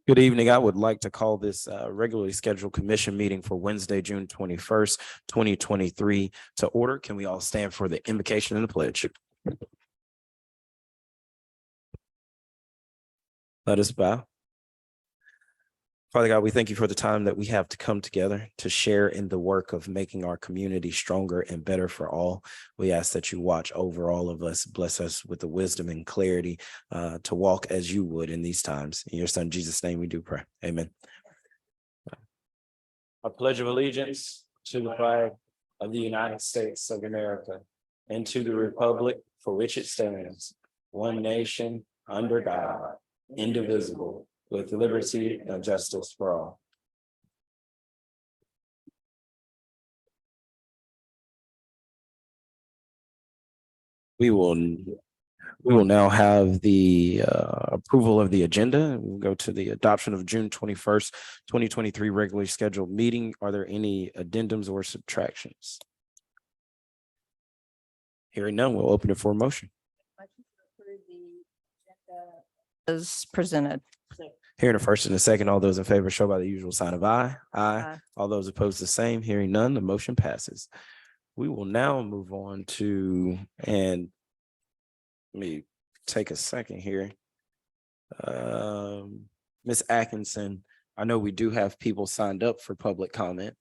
Good evening. I would like to call this regularly scheduled commission meeting for Wednesday, June 21st, 2023 to order. Can we all stand for the invocation and the pledge? Let us bow. Father God, we thank you for the time that we have to come together to share in the work of making our community stronger and better for all. We ask that you watch over all of us, bless us with the wisdom and clarity to walk as you would in these times. In your son, Jesus' name, we do pray. Amen. I pledge of allegiance to the flag of the United States of America and to the republic for which it stands, one nation, under God, indivisible, with liberty and justice for all. We will now have the approval of the agenda. We'll go to the adoption of June 21st, 2023 regularly scheduled meeting. Are there any addendums or subtractions? Hearing none, we'll open it for a motion. As presented. Hearing a first and a second, all those in favor show by the usual sign of aye. Aye. All those opposed, the same. Hearing none, the motion passes. We will now move on to, and let me take a second here. Ms. Atkinson, I know we do have people signed up for public comment.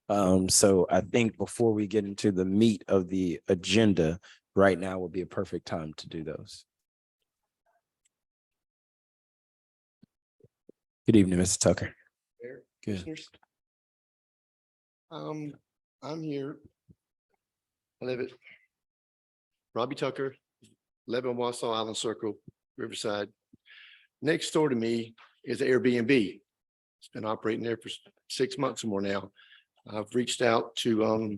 So I think before we get into the meat of the agenda, right now would be a perfect time to do those. Good evening, Mr. Tucker. Good. I'm here. I live at Robbie Tucker, 11 Wausau Island Circle, Riverside. Next door to me is an Airbnb. It's been operating there for 6 months or more now. I've reached out to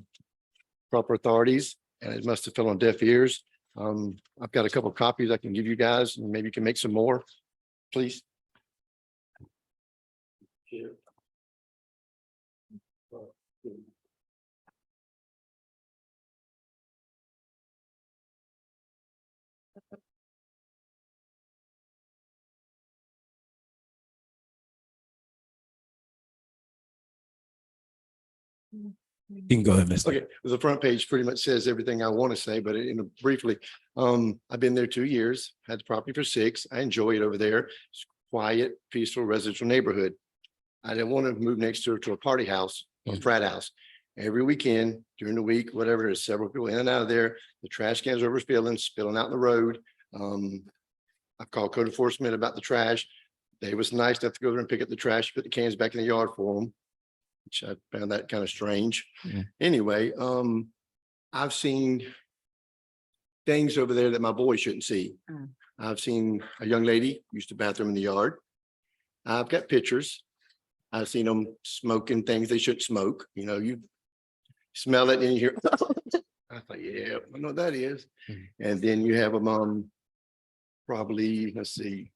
proper authorities and it must have fell on deaf ears. I've got a couple of copies I can give you guys and maybe you can make some more, please. You can go ahead, Mr. Okay, the front page pretty much says everything I want to say, but briefly, I've been there 2 years, had the property for 6. I enjoy it over there. It's quiet, peaceful residential neighborhood. I didn't want to move next door to a party house or frat house. Every weekend during the week, whatever, there's several people in and out of there. The trash cans are overfilling, spilling out in the road. I've called code enforcement about the trash. They was nice enough to go there and pick up the trash, put the cans back in the yard for them, which I found that kind of strange. Yeah. Anyway, I've seen things over there that my boys shouldn't see. I've seen a young lady use the bathroom in the yard. I've got pictures. I've seen them smoking things they shouldn't smoke. You know, you smell it and you hear, I thought, yeah, I know what that is. And then you have them probably, let's see,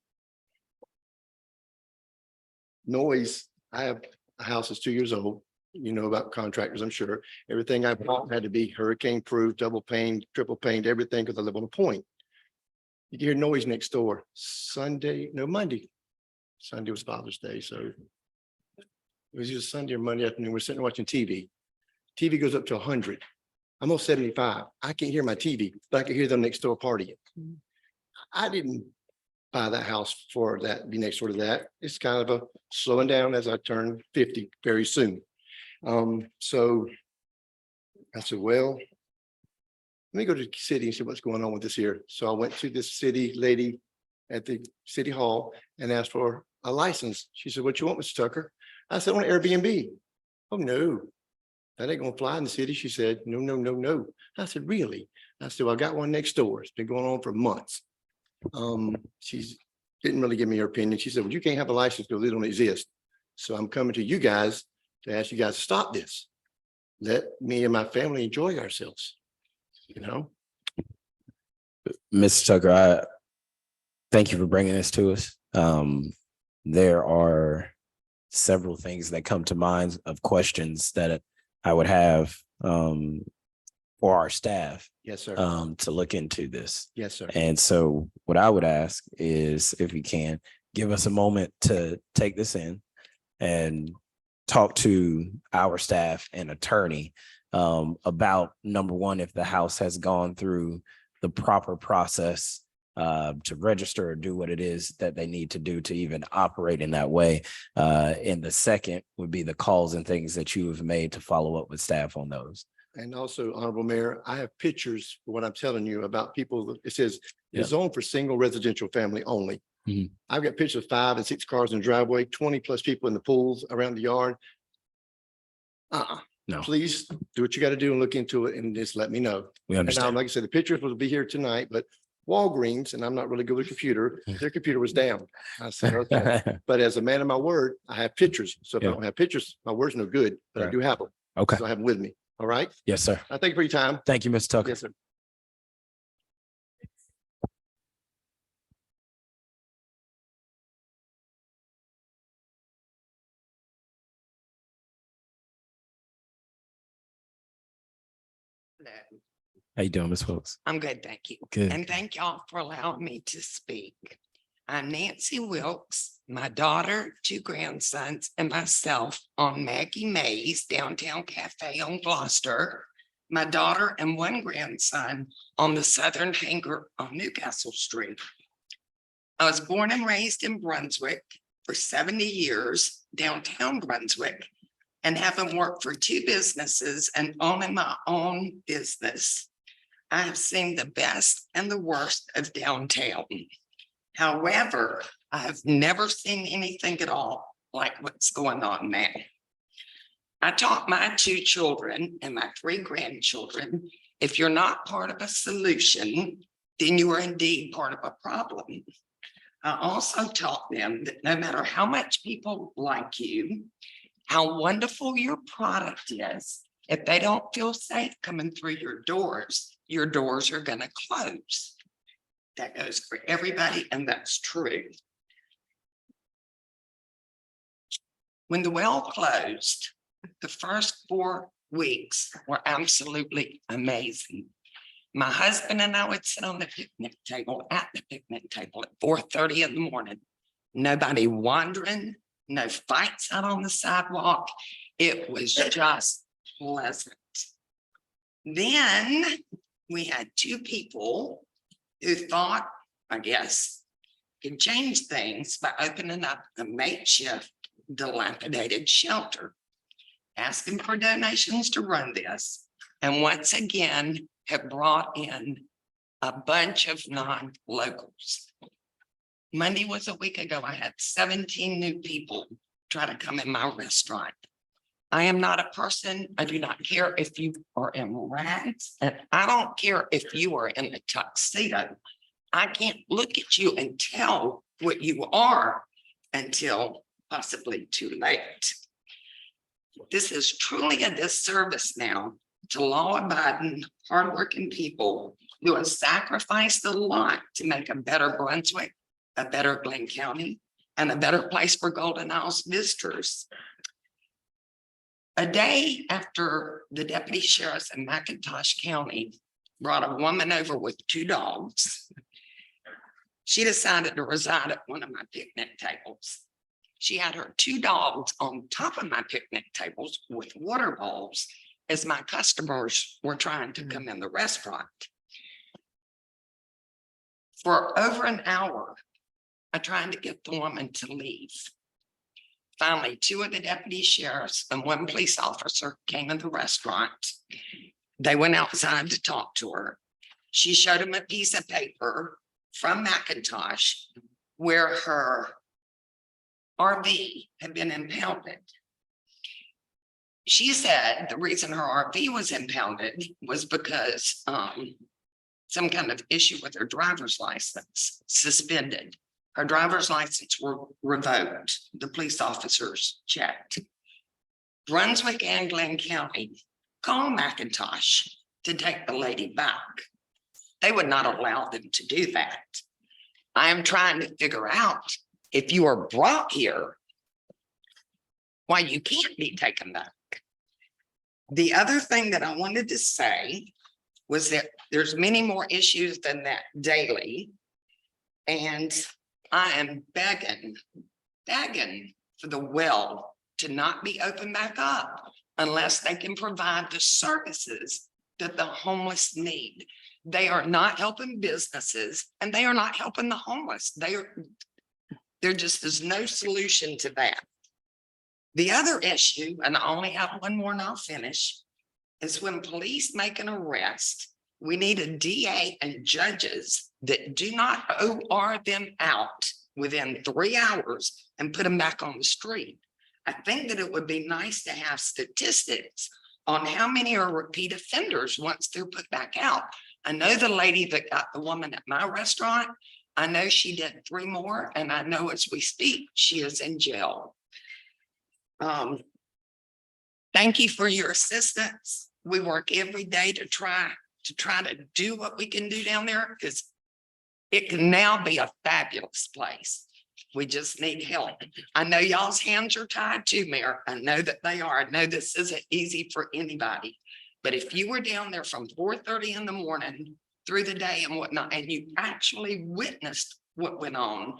noise. I have a house that's 2 years old. You know about contractors, I'm sure. Everything I bought had to be hurricane proof, double pane, triple pane, everything, because I live on a point. You can hear noise next door. Monday. Sunday was Father's Day, so it was just Sunday or Monday afternoon. We're sitting watching TV. TV goes up to 100. I'm on 75. I can't hear my TV, but I can hear them next door partying. I didn't buy that house for that, be next door to that. It's kind of a slowing down as I turn 50 very soon. So I said, well, let me go to the city and see what's going on with this here. So I went to this city lady at the city hall and asked for a license. She said, what you want, Mr. Tucker? I said, I want an Airbnb. Oh, no, that ain't gonna fly in the city. She said, no, no, no, no. I said, really? I said, well, I got one next door. It's been going on for months. She didn't really give me her opinion. She said, well, you can't have a license because they don't exist. So I'm coming to you guys to ask you guys to stop this. Let me and my family enjoy ourselves, you know? Mr. Tucker, I thank you for bringing this to us. There are several things that come to mind of questions that I would have for our staff. Yes, sir. To look into this. Yes, sir. And so what I would ask is if you can give us a moment to take this in and talk to our staff and attorney about, number one, if the house has gone through the proper process to register or do what it is that they need to do to even operate in that way. And the second would be the calls and things that you have made to follow up with staff on those. And also, Honorable Mayor, I have pictures for what I'm telling you about people. It says Yeah. it's zoned for single residential family only. Mhm. I've got pictures of 5 and 6 cars in the driveway, 20 plus people in the pools around the yard. No, Please do what you got to do and look into it and just let me know. we And understand. like I said, the pictures will be here tonight, but Walgreens, and I'm not really good with computer, their computer was down. I said, okay. But as a man of my word, I have pictures. So if Yeah. I don't have pictures, my word's no good, but I Right. do have them. Okay. So I have them with me. All right. Yes, sir. I thank you for your time. Thank you, Mr. Tucker. Yes, sir. How you doing, Ms. Wilkes? I'm good, thank you. Good. And thank y'all for allowing me to speak. I'm Nancy Wilkes, my daughter, 2 grandsons, and myself on Maggie Mae's Downtown Cafe on Gloucester. My daughter and 1 grandson on the Southern Hangar on Newcastle Street. I was born and raised in Brunswick for 70 years, downtown Brunswick, and having worked for 2 businesses and owning my own business. I have seen the best and the worst of downtown. However, I have never seen anything at all like what's going on now. I taught my 2 children and my 3 grandchildren, if you're not part of a solution, then you are indeed part of a problem. I also taught them that no matter how much people like you, how wonderful your product is, if they don't feel safe coming through your doors are going to close. That goes for everybody, and that's true. When the well closed, the first 4 weeks were absolutely amazing. My husband and I would sit on the picnic table at 4:30 in the morning. Nobody wandering, no fights out on the sidewalk. It was just pleasant. Then we had 2 people who thought, I guess, could change things by opening up a makeshift dilapidated shelter, asking for donations to run this, and once again have brought in a bunch of non-locals. Monday was a week ago. I had 17 new people try to come in my restaurant. I am not a person, I do not care if you are in rags, and I don't care if you are in a tuxedo. I can't look at you and tell what you are until possibly too late. This is truly a disservice now to law-abiding, hardworking people who have sacrificed a lot to make a better Brunswick, a better Glenn County, and a better place for Golden Isles visitors. A day after the deputy sheriffs in McIntosh County brought a woman over with 2 dogs, she decided to reside at one of my picnic tables. She had her 2 dogs on top of my picnic tables with water bowls as my customers were trying to come in the restaurant. For over an hour, I tried to get the woman to leave. Finally, 2 of the deputy sheriffs and 1 police officer came in the restaurant. They went outside to talk to her. She showed him a piece of paper from McIntosh where her RV had been impounded. She said the reason her RV was impounded was because some kind of issue with her driver's license, suspended. Her driver's license were revoked. The police officers checked. Brunswick and Glenn County called McIntosh to take the lady back. They would not allow them to do that. I am trying to figure out if you are brought here, why you can't be taken back. The other thing that I wanted to say was that there's many more issues than that daily. And I am begging for the well to not be opened back up unless they can provide the services that the homeless need. They are not helping businesses and they are not helping the homeless. There just is no solution to that. The other issue, and I only have one more and I'll finish, is when police make an arrest, we need a DA and judges that do not OR them out within 3 hours and put them back on the street. I think that it would be nice to have statistics on how many are repeat offenders once they're put back out. I know the lady that got the woman at my restaurant, I know she did 3 more, and I know as we speak, she is in jail. Thank you for your assistance. We work every day to try to do what we can do down there, because it can now be a fabulous place. We just need help. I know y'all's hands are tied too, Mayor. I know that they are. I know this isn't easy for anybody. But if you were down there from 4:30 in the morning through the day and whatnot, and you actually witnessed what went on,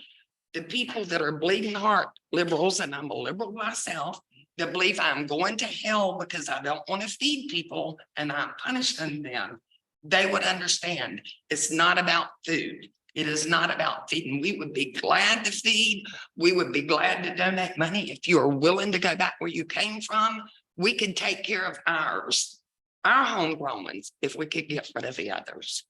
the people that are bleeding heart liberals, and I'm a liberal myself, that believe I'm going to hell because I don't want to feed people and I'm punishing them, they would understand it's not about food. It is not about feeding. We would be glad to feed. We would be glad to donate money. If you are willing to go back where you came from, we could take care of ours, our homegrown ones, if we could get rid of the others.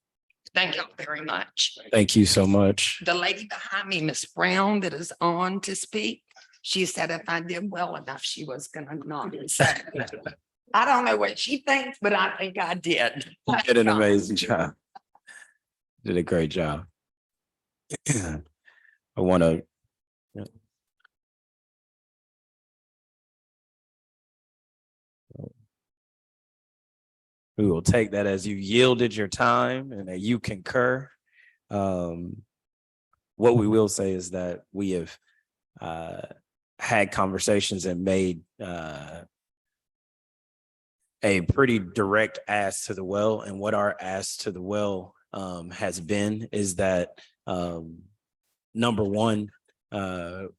Thank you very much. Thank you so much. The lady behind me, Miss Brown, that is on to speak, she said if I did well enough, she was gonna nod and say, I don't know what she thinks, but I think I did. You did an amazing job. Did a great job. I want to. We will take that as you yielded your time and that you concur. What we will say is that we have had conversations and made a pretty direct ask to the well. And what our ask to the well has been is that number one,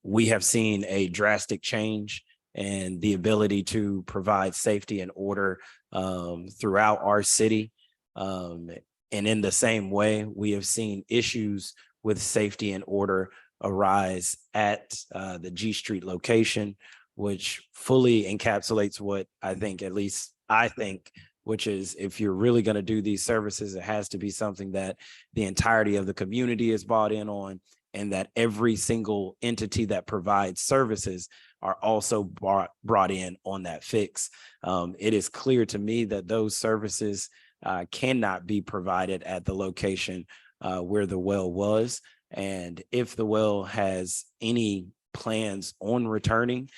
we have seen a drastic change and the ability to provide safety and order throughout our city. And in the same way, we have seen issues with safety and order arise at the G Street location, which fully encapsulates what I think, at least I think, which is if you're really going to do these services, it has to be something that the entirety of the community is bought in on, and that every single entity that provides services are also brought in on that fix. It is clear to me that those services cannot be provided at the location where the well was. And if the well has any plans on returning,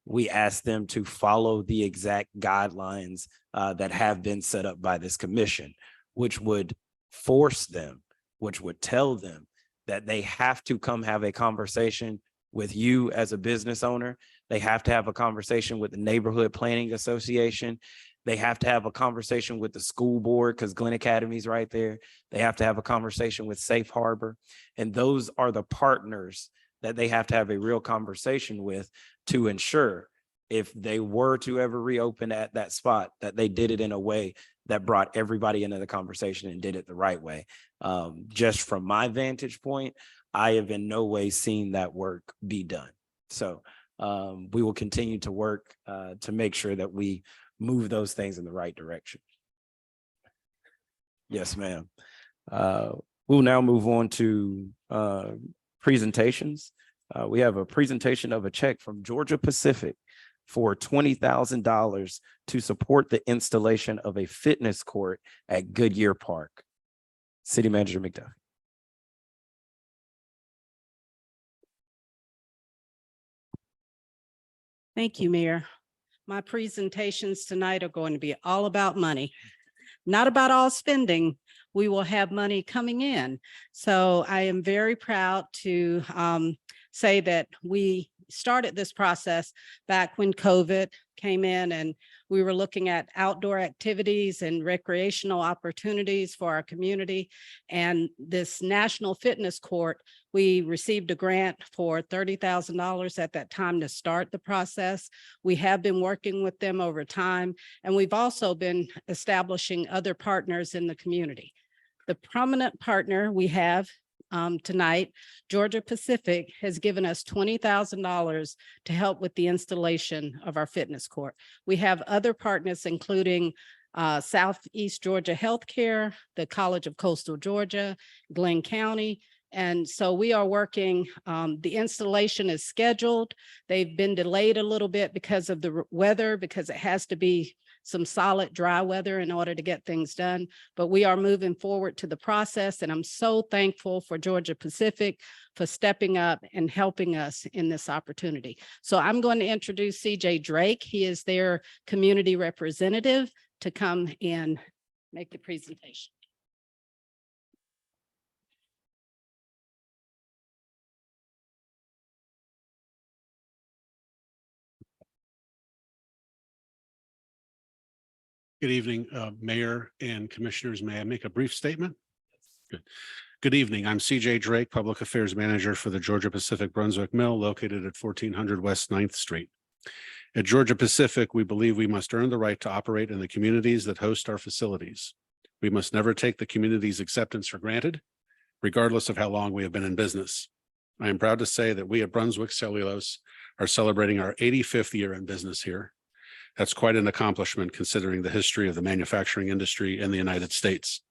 we ask them to follow the exact guidelines that have been set up by this commission, which would force them, which would tell them that they have to come have a conversation with you as a business owner. They have to have a conversation with the Neighborhood Planning Association. They have to have a conversation with the school board because Glenn Academy's right there. They have to have a conversation with Safe Harbor. And those are the partners that they have to have a real conversation with to ensure if they were to ever reopen at that spot, that they did it in a way that brought everybody into the conversation and did it the right way. Just from my vantage point, I have in no way seen that work be done. So we will continue to work to make sure that we move those things in the right direction. Yes, ma'am. We'll now move on to presentations. We have a presentation of a check from Georgia Pacific for $20,000 to support the installation of a fitness court at Goodyear Park. City Manager McDuffie. Thank you, Mayor. My presentations tonight are going to be all about money, not about all spending. We will have money coming in. So I am very proud to say that we started this process back when COVID came in, and we were looking at outdoor activities and recreational opportunities for our community. And this National Fitness Court, we received a grant for $30,000 at that time to start the process. We have been working with them over time, and we've also been establishing other partners in the community. The prominent partner we have tonight, Georgia Pacific, has given us $20,000 to help with the installation of our fitness court. We have other partners, including Southeast Georgia Healthcare, the College of Coastal Georgia, Glenn County. And so we are working, the installation is scheduled. They've been delayed a little bit because of the weather, because it has to be some solid dry weather in order to get things done. But we are moving forward to the process, and I'm so thankful for Georgia Pacific for stepping up and helping us in this opportunity. So I'm going to introduce CJ Drake. He is their community representative to come and make the presentation. Good evening, Mayor and Commissioners. May I make a brief statement? Good. Good evening. I'm CJ Drake, Public Affairs Manager for the Georgia Pacific Brunswick Mill located at 1400 West 9th Street. At Georgia Pacific, we believe we must earn the right to operate in the communities that host our facilities. We must never take the community's acceptance for granted, regardless of how long we have been in business. I am proud to say that we at Brunswick Cellulose are celebrating our 85th year in business here. That's quite an accomplishment considering the history of the manufacturing industry in the United States.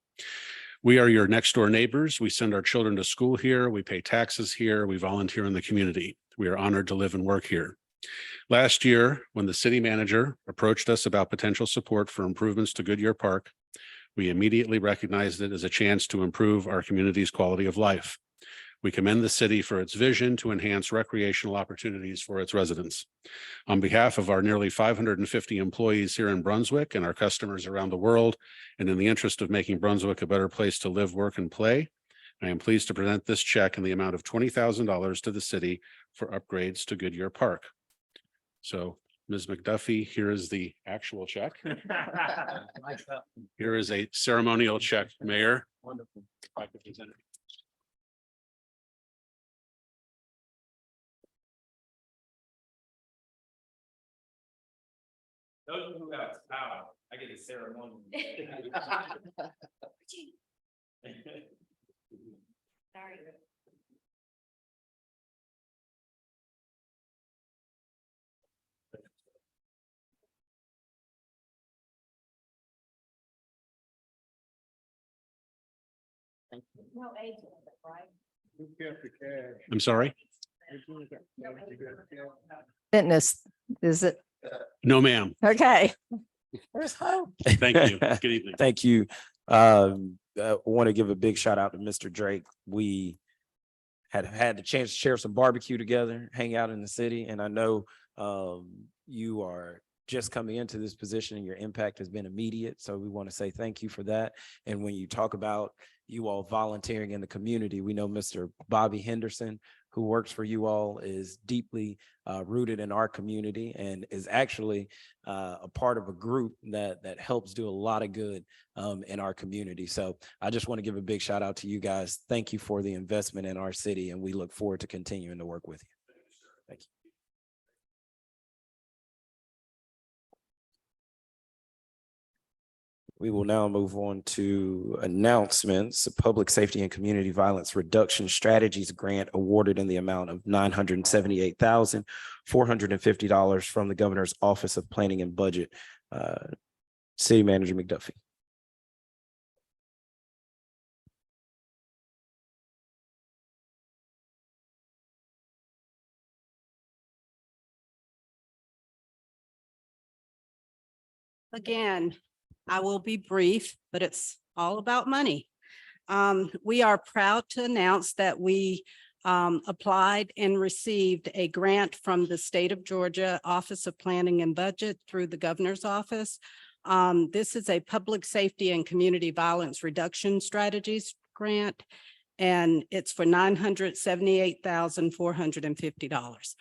We are your next door neighbors. We send our children to school here. We pay taxes here. We volunteer in the community. We are honored to live and work here. Last year, when the city manager approached us about potential support for improvements to Goodyear Park, we immediately recognized it as a chance to improve our community's quality of life. We commend the city for its vision to enhance recreational opportunities for its residents. On behalf of our nearly 550 employees here in Brunswick and our customers around the world, and in the interest of making Brunswick a better place to live, work, and play, I am pleased to present this check in the amount of $20,000 to the city for upgrades to Goodyear Park. So, Ms. McDuffie, here is the actual check. Here is a ceremonial check, Mayor. Wonderful. If I could present it. Those who have power, I get a ceremony. Sorry. No age limit, right? I'm sorry? Fitness, is it? No, ma'am. Okay. There's hope. Thank you. Good evening. Thank you. I want to give a big shout out to Mr. Drake. We had the chance to share some barbecue together, hang out in the city, and I know you are just coming into this position and your impact has been immediate. So we want to say thank you for that. And when you talk about you all volunteering in the community, we know Mr. Bobby Henderson, who works for you all, is deeply rooted in our community and is actually a part of a group that helps do a lot of good in our community. So I just want to give a big shout out to you guys. Thank you for the investment in our city, and we look forward to continuing to work with you. Thank you. We will now move on to announcements. A Public Safety and Community Violence Reduction Strategies Grant awarded in the amount of $978,450 from the Governor's Office of Planning and Budget. City Manager McDuffie. Again, I will be brief, but it's all about money. We are proud to announce that we applied and received a grant from the state of Georgia Office of Planning and Budget through the Governor's Office. This is a Public Safety and Community Violence Reduction Strategies grant, and it's for $978,450.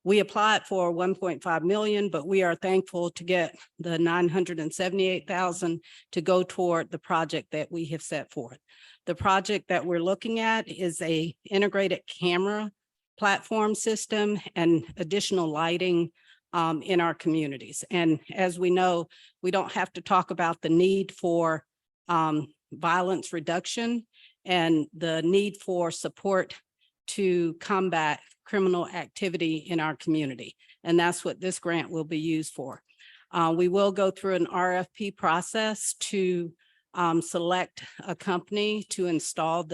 We applied for 1.5 million, but we are thankful to get the 978,000 to go toward the project that we have set forth. The project that we're looking at is a integrated camera platform system and additional lighting in our communities. And as we know, we don't have to talk about the need for violence reduction and the need for support to combat criminal activity in our community. And that's what this grant will be used for. We will go through an RFP process to select a company to install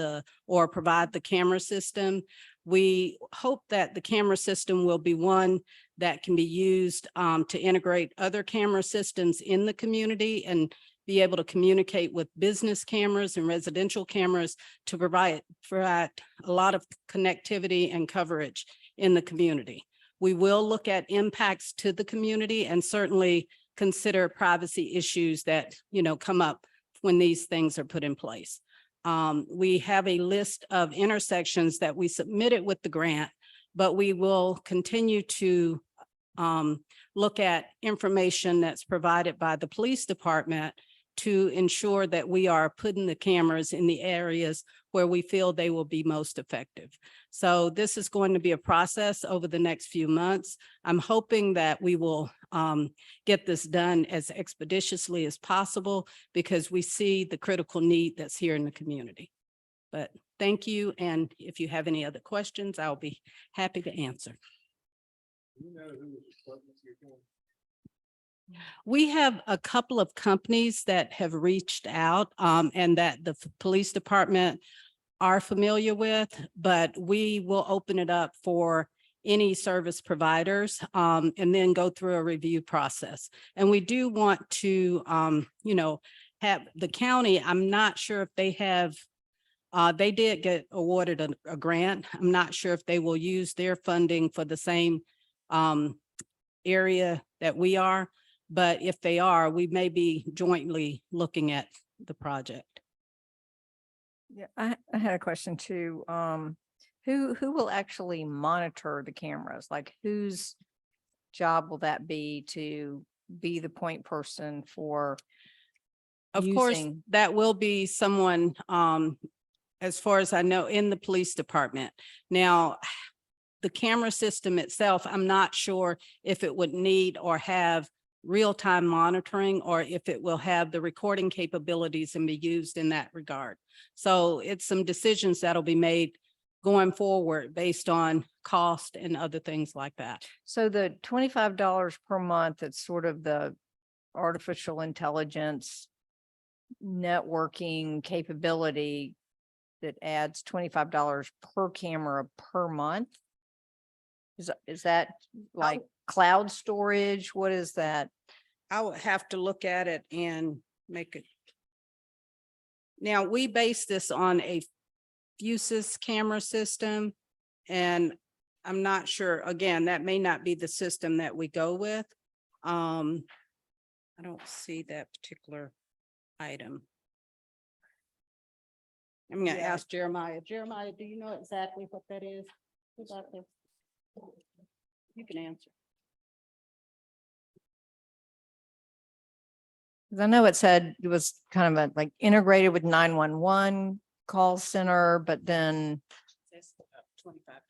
or provide the camera system. We hope that the camera system will be one that can be used to integrate other camera systems in the community and be able to communicate with business cameras and residential cameras to provide a lot of connectivity and coverage in the community. We will look at impacts to the community and certainly consider privacy issues that, come up when these things are put in place. We have a list of intersections that we submitted with the grant, but we will continue to look at information that's provided by the police department to ensure that we are putting the cameras in the areas where we feel they will be most effective. So this is going to be a process over the next few months. I'm hoping that we will get this done as expeditiously as possible because we see the critical need that's here in the community. But thank you. And if you have any other questions, I'll be happy to answer. We have a couple of companies that have reached out and that the police department are familiar with, but we will open it up for any service providers and then go through a review process. And we do want to, have the county, I'm not sure if they have, they did get awarded a grant. I'm not sure if they will use their funding for the same area that we are. But if they are, we may be jointly looking at the project. Yeah, I had a question too. Who will actually monitor the cameras? Like whose job will that be to be the point person for Of course, using? that will be someone, as far as I know, in the police department. Now, the camera system itself, I'm not sure if it would need or have real-time monitoring or if it will have the recording capabilities and be used in that regard. So it's some decisions that'll be made going forward based on cost and other things like that. So the $25 per month, it's sort of the artificial intelligence networking capability that adds $25 per camera per month. Is that like cloud storage? What is that? I would have to look at it and make it. Now, we base this on a Fusus camera system, and I'm not sure, again, that may not be the system that we go with. I don't see that particular item. I'm gonna ask Jeremiah. Jeremiah, do you know exactly what that is? Exactly. You can answer. 'Cause I know it said it was kind of like integrated with 911 call center, but then $25.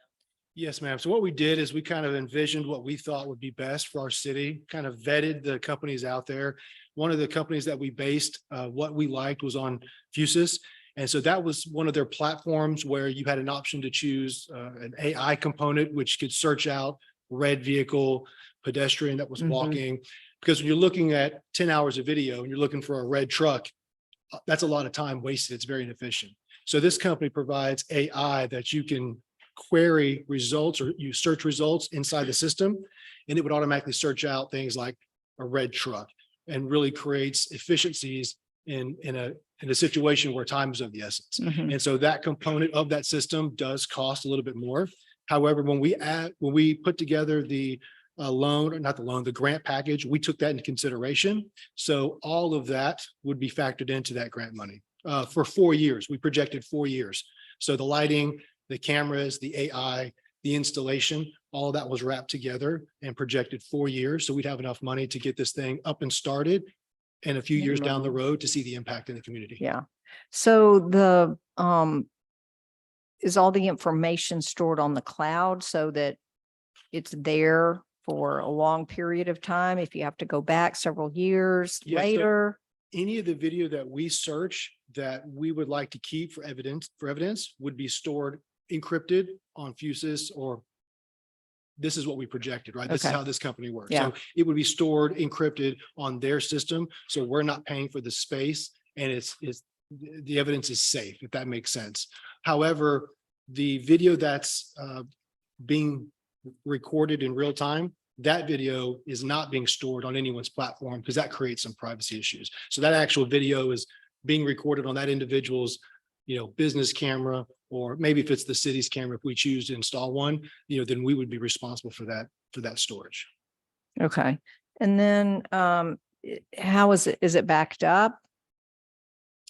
Yes, ma'am. So what we did is we kind of envisioned what we thought would be best for our city, kind of vetted the companies out there. One of the companies that we based what we liked was on Fusus. And so that was one of their platforms where you had an option to choose an AI component, which could search out red vehicle, pedestrian that was walking. Because when you're looking at 10 hours of video and you're looking for a red truck, that's a lot of time wasted. It's very inefficient. So this company provides AI that you can query results or you search results inside the system, and it would automatically search out things like a red truck and really creates efficiencies in a situation where time is of the essence. And so that component of that system does cost a little bit more. However, when we put together the the grant package, we took that into consideration. So all of that would be factored into that grant money for 4 years. We projected 4 years. So the lighting, the cameras, the AI, the installation All of that was wrapped together and projected 4 years. So we'd have enough money to get this thing up and started and a few years down the road to see the impact in the community. Yeah. So the, is all the information stored on the cloud so that it's there for a long period of time? If you have to go back several years Yeah, so- later? Any of the video that we search that we would like to keep for evidence would be stored encrypted on Fusus, or this is what we projected, right? This is Okay. how this company works. Yeah. So it would be stored encrypted on their system. So we're not paying for the space, and it's the evidence is safe, if that makes sense. However, the video that's being recorded in real time, that video is not being stored on anyone's platform because that creates some privacy issues. So that actual video is being recorded on that individual's, business camera, or maybe if it's the city's camera, if we choose to install one, then we would be responsible for that storage. Okay. And then, how is it? Is it backed up?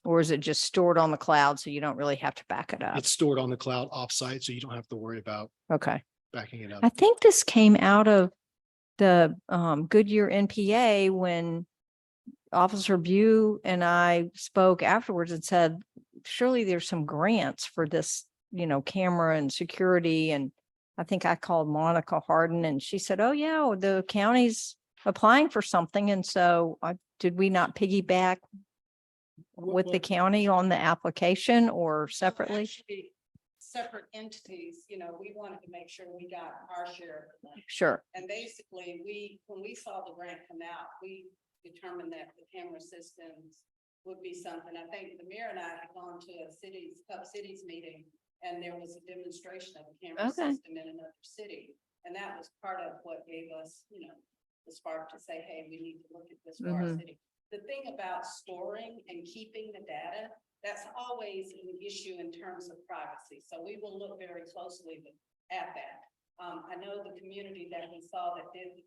Or is it just stored on the cloud so you don't really have to back it up? It's stored on the cloud offsite, so you don't have to worry about Okay. backing it up. I think this came out of the Goodyear NPA when Officer Bew and I spoke afterwards and said, surely there's some grants for this, camera and security. And I think I called Monica Harden and she said, oh yeah, the county's applying for something. And so did we not piggyback with the county on the application or Well, separately? actually, separate entities, we wanted to make sure we got our share of the money. Sure. And basically, when we saw the grant come out, we determined that the camera systems would be something. I think the mayor and I had gone to a Hub Cities meeting, and there was a demonstration of a camera Okay. system in another city. And that was part of what gave us, the spark to say, hey, we need to look at this for our Mhm. city. The thing about storing and keeping the data, that's always an issue in terms of privacy. So we will look very closely at that. I know the community that we saw that did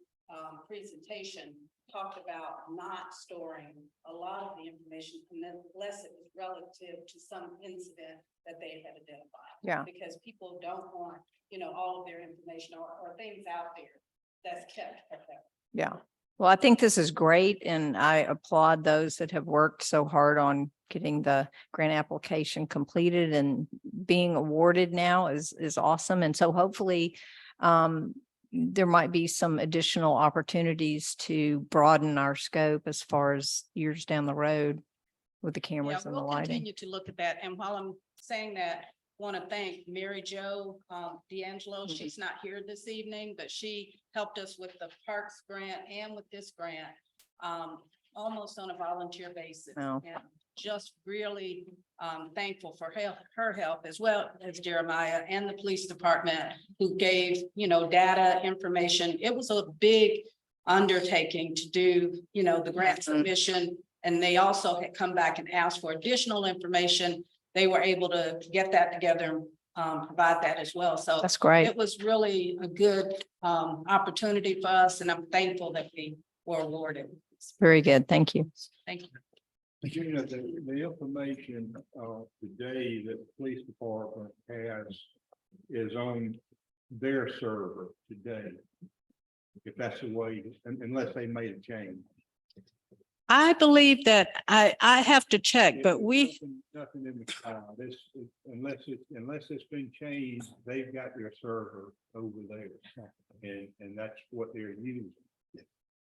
presentation talked about not storing a lot of the information unless it was relative to some incident that they had identified. Yeah. Because people don't want, all of their information or things out there that's kept protected. Yeah. Well, I think this is great and I applaud those that have worked so hard on getting the grant application completed and being awarded now is awesome. And so hopefully there might be some additional opportunities to broaden our scope as far as years down the road with the Yeah, cameras and the we'll lighting. continue to look at that. And while I'm saying that, want to thank Mary Jo D'Angelo. Mhm. She's not here this evening, but she helped us with the Parks grant and with this grant, almost on a volunteer basis. Oh. And just really thankful for her help, as well as Jeremiah and the police department who gave, data information. It was a big undertaking to do, the grant submission. And they also had come back and asked for additional information. They were able to get that together and provide that as well. So That's great. it was really a good opportunity for us, and I'm thankful that we were awarded. Very good. Thank you. Thank you. The information today that the police department has is on their server today. If that's the way, unless they made a change. I believe that I have to check, but we, Nothing in the cloud. Unless it's been changed, they've got their server over there. And that's what they're using.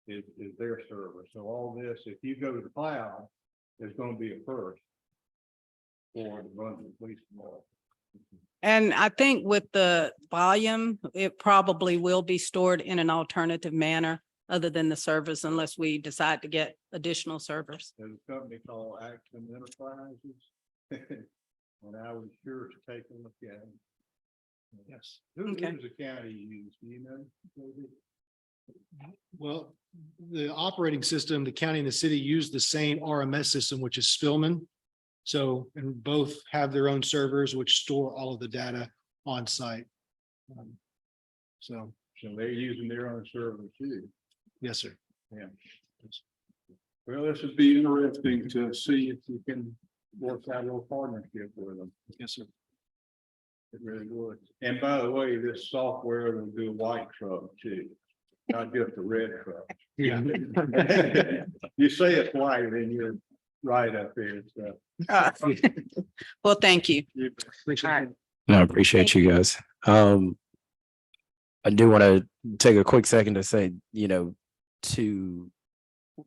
Is their server. So all this, if you go to the cloud, there's going to be a first for the Brunswick Police Department. and I think with the volume, it probably will be stored in an alternative manner other than the servers, unless we decide to get additional servers. There's a company called Action Enterprises. And I was sure to take a look at it. Yes. Who Okay. does the county use? Do you know? Maybe? Well, the operating system, the county and the city use the same RMS system, which is Spillman. So, and both have their own servers which store all of the data on site. So, So they're using their own server too. yes, sir. Yeah. Well, this would be interesting to see if you can work out a little partnership with them. Yes, sir. It really would. And by the way, this software will do white truck too, not just a red truck. Yeah. You say it's white and you're right up there, so. Well, thank you. No, I appreciate you guys. I do want to take a quick second to say, to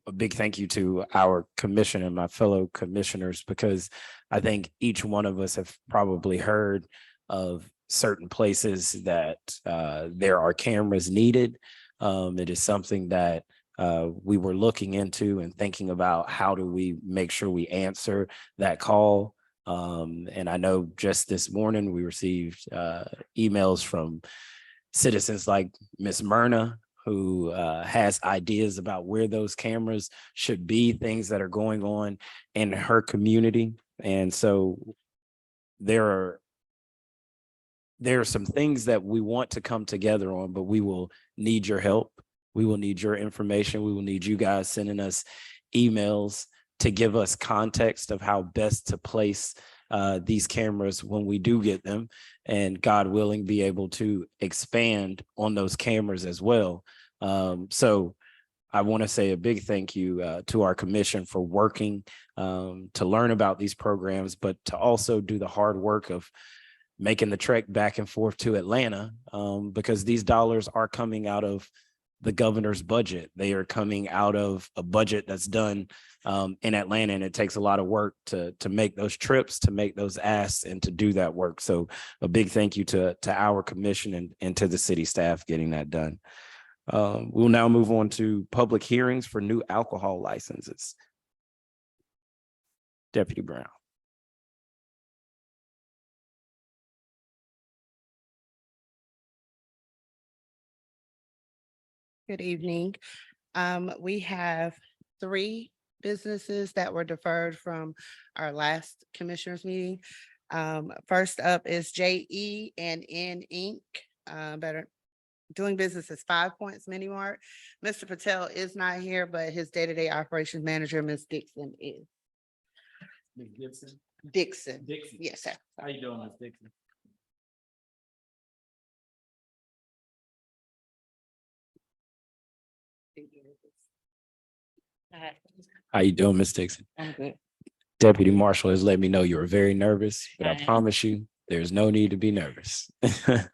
a big thank you to our commission and my fellow commissioners, because I think each one of us have probably heard of certain places that there are cameras needed. It is something that we were looking into and thinking about how do we make sure we answer that call. And I know just this morning we received emails from citizens like Miss Myrna, who has ideas about where those cameras should be, things that are going on in her community. And so there are some things that we want to come together on, but we will need your help. We will need your information. We will need you guys sending us emails to give us context of how best to place these cameras when we do get them, and God willing, be able to expand on those cameras as well. So I want to say a big thank you to our commission for working to learn about these programs, but to also do the hard work of making the trek back and forth to Atlanta, because these dollars are coming out of the governor's budget. They are coming out of a budget that's done in Atlanta, and it takes a lot of work to make those trips, to make those asks, and to do that work. So a big thank you to our commission and to the city staff getting that done. We'll now move on to public hearings for new alcohol licenses. Deputy Brown. Good evening. We have 3 businesses that were deferred from our last commissioners meeting. First up is JE and N Inc. Better doing business as 5 Points Mini Mart. Mr. Patel is not here, but his day-to-day operations manager, Ms. Dixon, is. Dixon. Yes, sir. How you doing, Ms. Dixon? How you doing, Ms. Dixon? I'm good. Deputy Marshall has let me know you were very nervous, but I I am. promise you, there's no need to be nervous.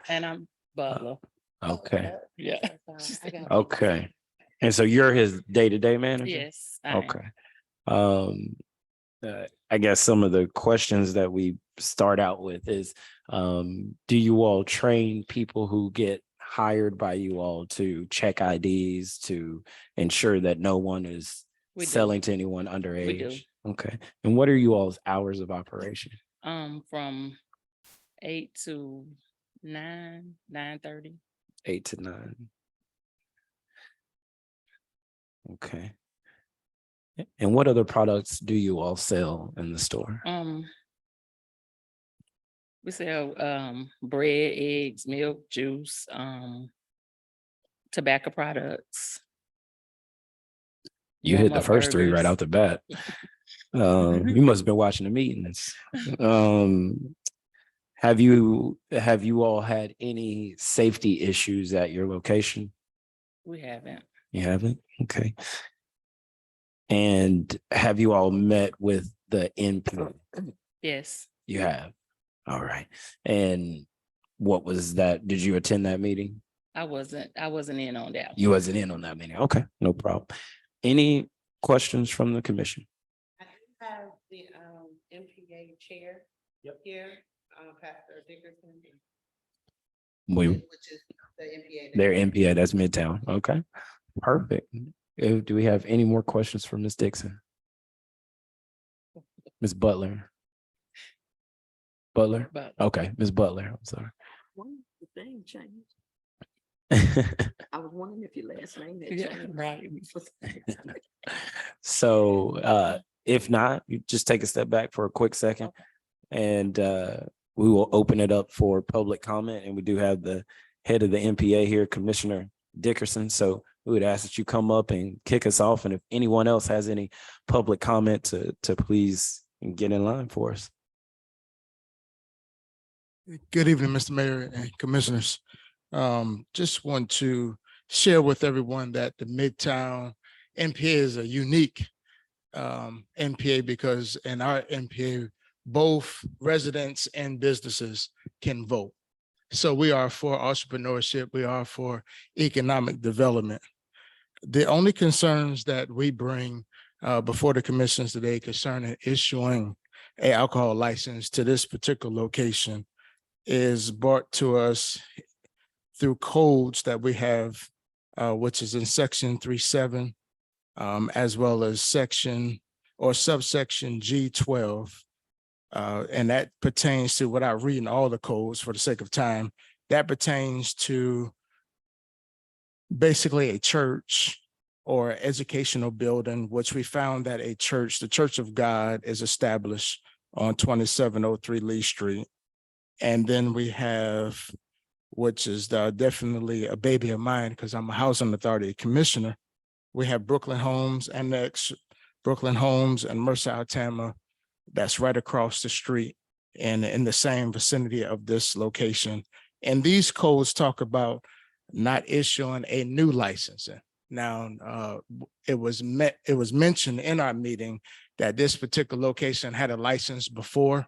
And I'm Butler. Okay, Yeah. okay. And so you're his day-to-day manager? Yes. I am. Okay. I guess some of the questions that we start out with is, do you all train people who get hired by you all to check IDs, to ensure that no one is We do. selling to anyone do. underage? Okay. And what are you all's hours of operation? From 8 to 9, 9:30. 8 to 9. Okay. And what other products do you all sell in the store? We sell bread, eggs, milk, juice, tobacco products. You hit the Walmart first 3 right burgers. out the bat. You must have been watching the meetings. Have you all had any safety issues at your location? We haven't. You haven't? Okay. And have you all met with the NP? Yes. You have. All right. And what was that? Did you attend that meeting? I wasn't in on that. You wasn't in on that meeting. Okay, no problem. Any questions from the commission? I do have the MPA chair here, Pastor Dickerson. Which is the MPA. Their MPA, that's Midtown. Okay, perfect. Do we have any more questions for Ms. Dixon? Ms. Butler? Butler? Okay, Ms. Butler, I'm sorry. The thing changed. I was wondering if your last name had changed. Right. So if not, you just take a step back for a quick second, and we will open it up for public comment. And we do have the head of the MPA here, Commissioner Dickerson. So we would ask that you come up and kick us off. And if anyone else has any public comment to please get in line for us. Good evening, Mr. Mayor and Commissioners. Just want to share with everyone that the Midtown NPA is a unique NPA because in our NPA, both residents and businesses can vote. So we are for entrepreneurship, we are for economic development. The only concerns that we bring before the commissions today concerning issuing a alcohol license to this particular location is brought to us through codes that we have, which is in section 3.7, as well as section or subsection G12. And that pertains to, without reading all the codes for the sake of time, that pertains to basically a church or educational building, which we found that a church, the Church of God, is established on 2703 Lee Street. And then we have, which is definitely a baby of mine because I'm a housing authority commissioner. We have Brooklyn Homes Annex, Brooklyn Homes and Mercer Altama, that's right across the street and in the same vicinity of this location. And these codes talk about not issuing a new licensing. Now, it was mentioned in our meeting that this particular location had a license before.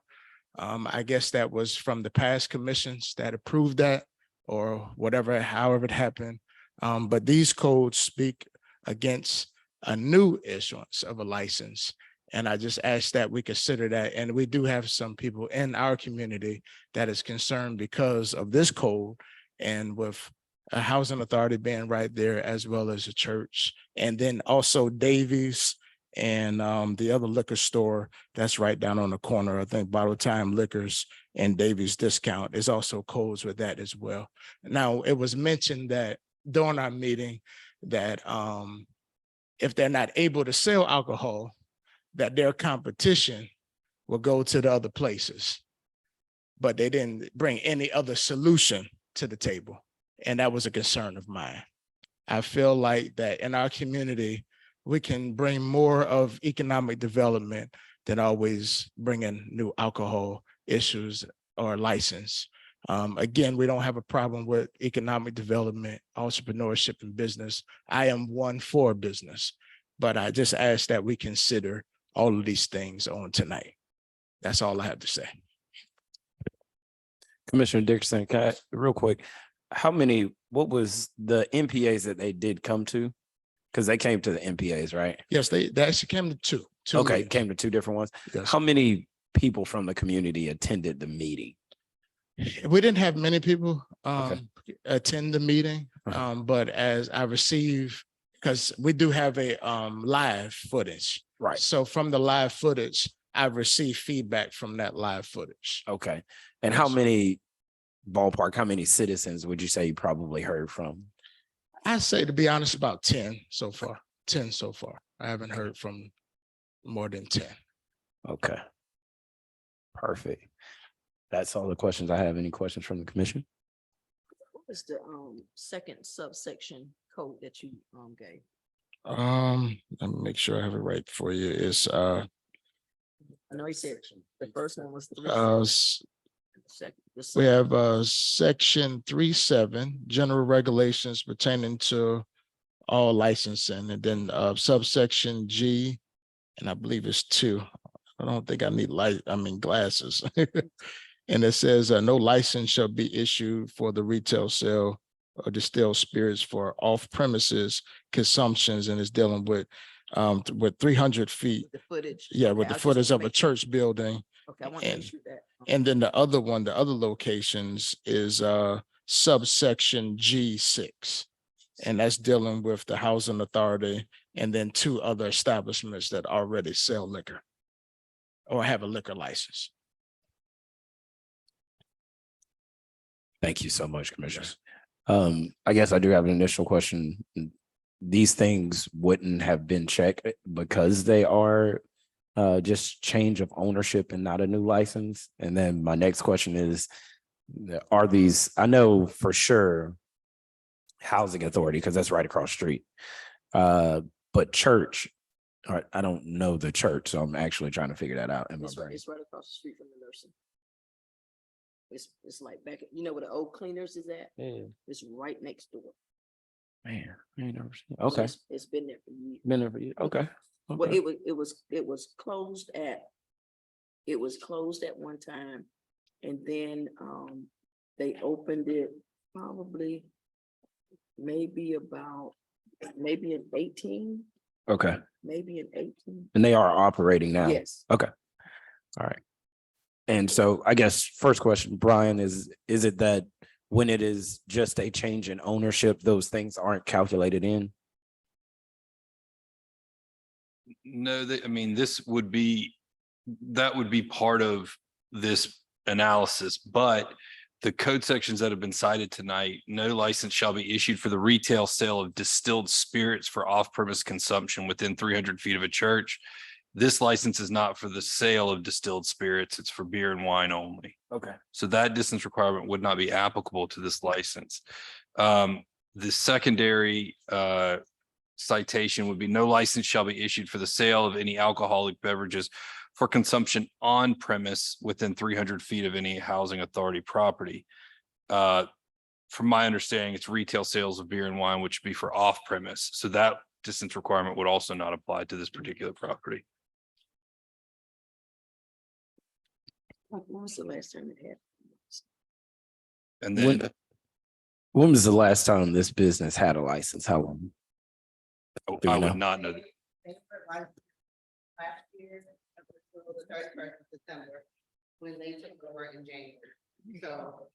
I guess that was from the past commissions that approved that or whatever, however it happened. But these codes speak against a new issuance of a license. And I just ask that we consider that. And we do have some people in our community that is concerned because of this code and with a housing authority being right there as well as a church. And then also Davies and the other liquor store that's right down on the corner. I think Bottle Time Liquors and Davies Discount is also codes with that as well. Now, it was mentioned that during our meeting that if they're not able to sell alcohol, that their competition will go to the other places. But they didn't bring any other solution to the table. And that was a concern of mine. I feel like that in our community, we can bring more of economic development than always bringing new alcohol issues or license. Again, we don't have a problem with economic development, entrepreneurship, and business. I am one for business, but I just ask that we consider all of these things on tonight. That's all I have to say. Commissioner Dickerson, can I, real quick, what was the NPAs that they did come to? Because they came to the NPAs, right? Yes, they actually came to two. Okay, meetings. came to two different ones. Yes. How many people from the community attended the meeting? We didn't have many people Okay. attend the meeting, but as I receive, because we do have a live footage. Right. So from the live footage, I received feedback from that live footage. Okay. And Yes. how many citizens would you say you probably heard from? I say, to be honest, about 10 so far. 10 so far. I haven't heard from more than 10. Okay. Perfect. That's all the questions I have. Any questions from the commission? What was the second subsection code that you gave? Let me make sure I have it right for you. It's I know you said the first one was we have section 3.7, general regulations pertaining to all licensing, and then subsection G, and I believe it's 2. I don't think I need glasses. And it says no license shall be issued for the retail sale or distilled spirits for off-premises consumptions, and is dealing with 300 feet. the footage. Yeah, Okay, with I the just footage wanna of a make sure. church building. Okay, I want to make sure that. And then the other locations is subsection G6. And that's dealing with the housing authority and then 2 other establishments that already sell liquor or have a liquor license. Thank you so much, Commissioner. I guess I do have an initial question. These things wouldn't have been checked because they are just change of ownership and not a new license. And then my next question is, are these, I know for sure housing authority, because that's right across the street. But church, I don't know the church, so I'm actually trying to figure that out in my brain. It's right across the street from the nursing. It's like back, you know where the old cleaners is at? Yeah, It's right next door. man, I ain't never seen. So Okay, It's been there for years. been there for you. Okay. Well, Okay. it was closed at, it was closed at one time. And then, they opened it probably maybe in 18, Okay. maybe in 18. And they are operating now. Yes. Okay. All right. And so I guess first question, Brian, is it that when it is just a change in ownership, those things aren't calculated in? No, I mean, that would be part of this analysis, but the code sections that have been cited tonight, no license shall be issued for the retail sale of distilled spirits for off-premise consumption within 300 feet of a church. This license is not for the sale of distilled spirits. It's for beer and wine only. Okay. So that distance requirement would not be applicable to this license. The secondary citation would be no license shall be issued for the sale of any alcoholic beverages for consumption on premise within 300 feet of any housing authority property. From my understanding, it's retail sales of beer and wine, which would be for off premise. So that distance requirement would also not apply to this particular property. When was the last time it happened? And then When was the last time this business had a license? How long? Do you I know? would not know. Last year, up until the 31st of December, when they took over in January. So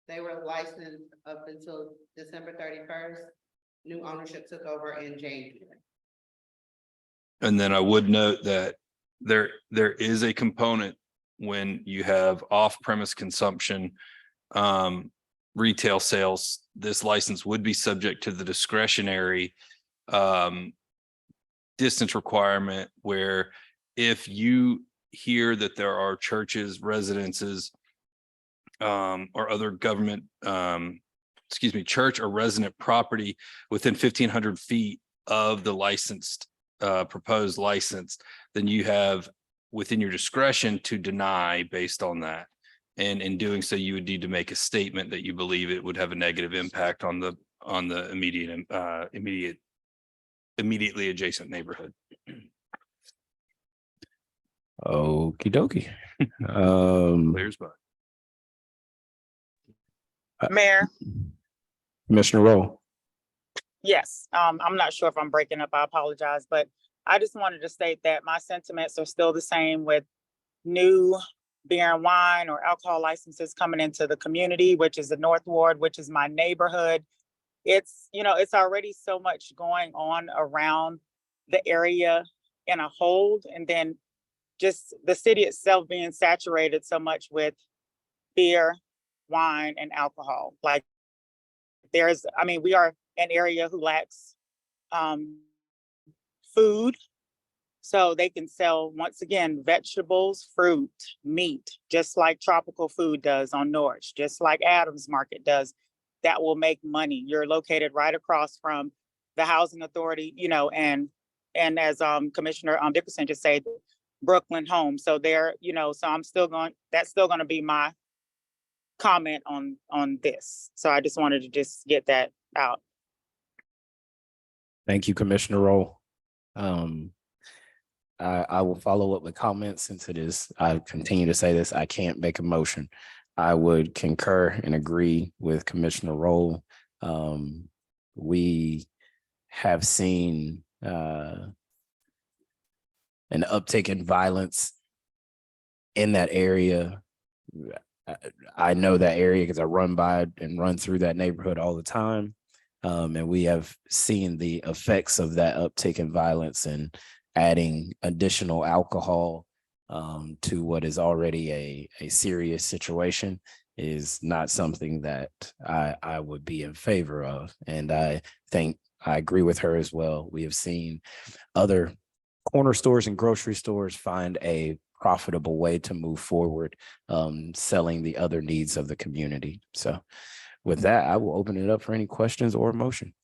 they were licensed up until December 31st. New ownership took over in January. And then I would note that there is a component when you have off-premise consumption, retail sales, this license would be subject to the discretionary distance requirement, where if you hear that there are churches, residences, or other government, church or resident property within 1,500 feet of the licensed proposed license, then you have within your discretion to deny based on that. And in doing so, you would need to make a statement that you believe it would have a negative impact on the immediately adjacent neighborhood. Okie dokie. Clears by. Mayor, Commissioner Rowe. yes, I'm not sure if I'm breaking up, I apologize, but I just wanted to state that my sentiments are still the same with new beer and wine or alcohol licenses coming into the community, which is the North Ward, which is my neighborhood. It's, it's already so much going on around the area in a whole, and then just the city itself being saturated so much with beer, wine, and alcohol. Like we are an area who lacks food. So they can sell, once again, vegetables, fruit, meat, just like Tropical Food does on Norwich, just like Adams Market does. That will make money. You're located right across from the housing authority, and as Commissioner Dickerson just said, Brooklyn Home. So there, so that's still going to be my comment on this. So I just wanted to just get that out. Thank you, Commissioner Rowe. I will follow up with comments since I continue to say this, I can't make a motion. I would concur and agree with Commissioner Rowe. We have seen an uptick in violence in that area. I know that area because I run through that neighborhood all the time. And we have seen the effects of that uptick in violence, and adding additional alcohol to what is already a serious situation is not something that I would be in favor of. And I think I agree with her as well. We have seen other corner stores and grocery stores find a profitable way to move forward, selling the other needs of the community. So with that, I will open it up for any questions or motion.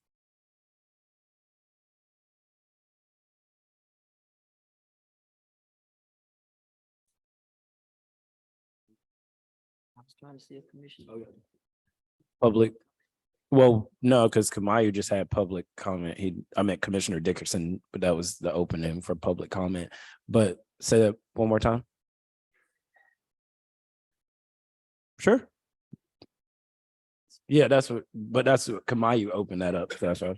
was trying to see if Commissioner. Public. Well, no, because Kamayu just had public comment. I meant Commissioner Dickerson, but that was the opening for public comment. But say that one more time. Sure. Yeah, that's what Kamayu opened that up. So that's right.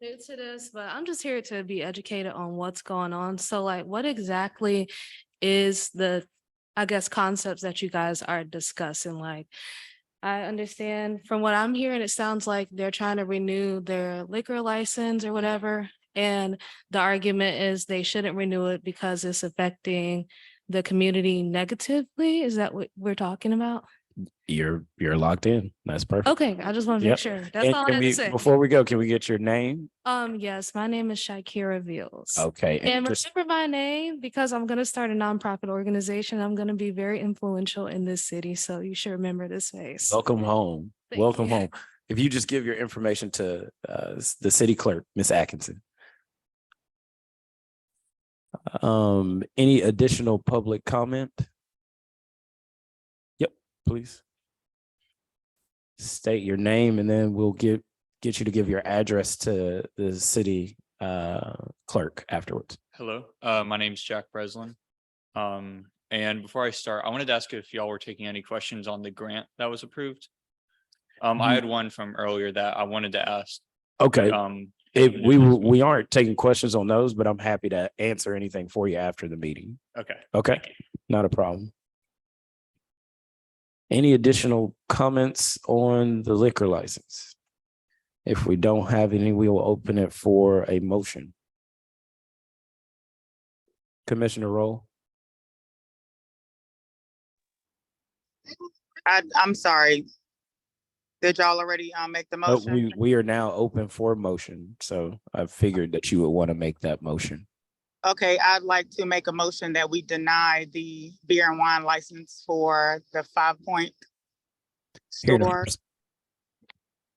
New to this, but I'm just here to be educated on what's going on. So like, what exactly is the, I guess, concepts that you guys are discussing? Like, I understand from what I'm hearing, it sounds like they're trying to renew their liquor license or whatever. And the argument is they shouldn't renew it because it's affecting the community negatively. Is that what we're talking about? You're locked in. That's perfect. Okay, I just want to make Yep. sure. That's And all I can had we, to say. before we go, can we get your name? Yes, my name is Shakira Veals. Okay. And just- remember my name because I'm going to start a nonprofit organization. I'm going to be very influential in this city. So you should remember this face. welcome home. Thank Welcome you. home. If you just give your information to the city clerk, Miss Atkinson. Any additional public comment? Yep, please. State your name and then we'll get you to give your address to the city clerk afterwards. Hello, my name is Jack Breslin. And before I start, I wanted to ask if y'all were taking any questions on the grant that was approved. I had one from earlier that I wanted to ask. Okay. If We aren't taking questions on those, but I'm happy to answer anything for you after the meeting. Okay. Okay, not a problem. Any additional comments on the liquor license? If we don't have any, we will open it for a motion. Commissioner Roll. I'm sorry. Did y'all already make the But motion? we are now open for motion, so I figured that you would want to make that motion. Okay, I'd like to make a motion that we deny the beer and wine license for the 5 Point Here in the store. first-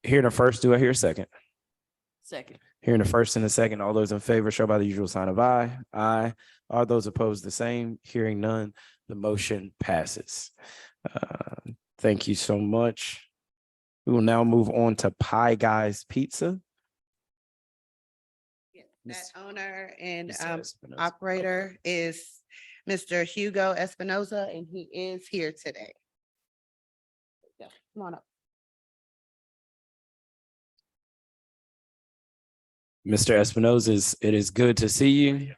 Here in the first, do I hear a second? Second. Here in the first and the second, all those in favor show by the usual sign of aye. Aye. Are those opposed the same? Hearing none, the motion passes. Thank you so much. We will now move on to Pie Guys Pizza. That owner and Miss Espinoza. operator is Mr. Hugo Espinoza, and he is here today. Yeah, come on up. Mr. Espinoza, it is good to see you.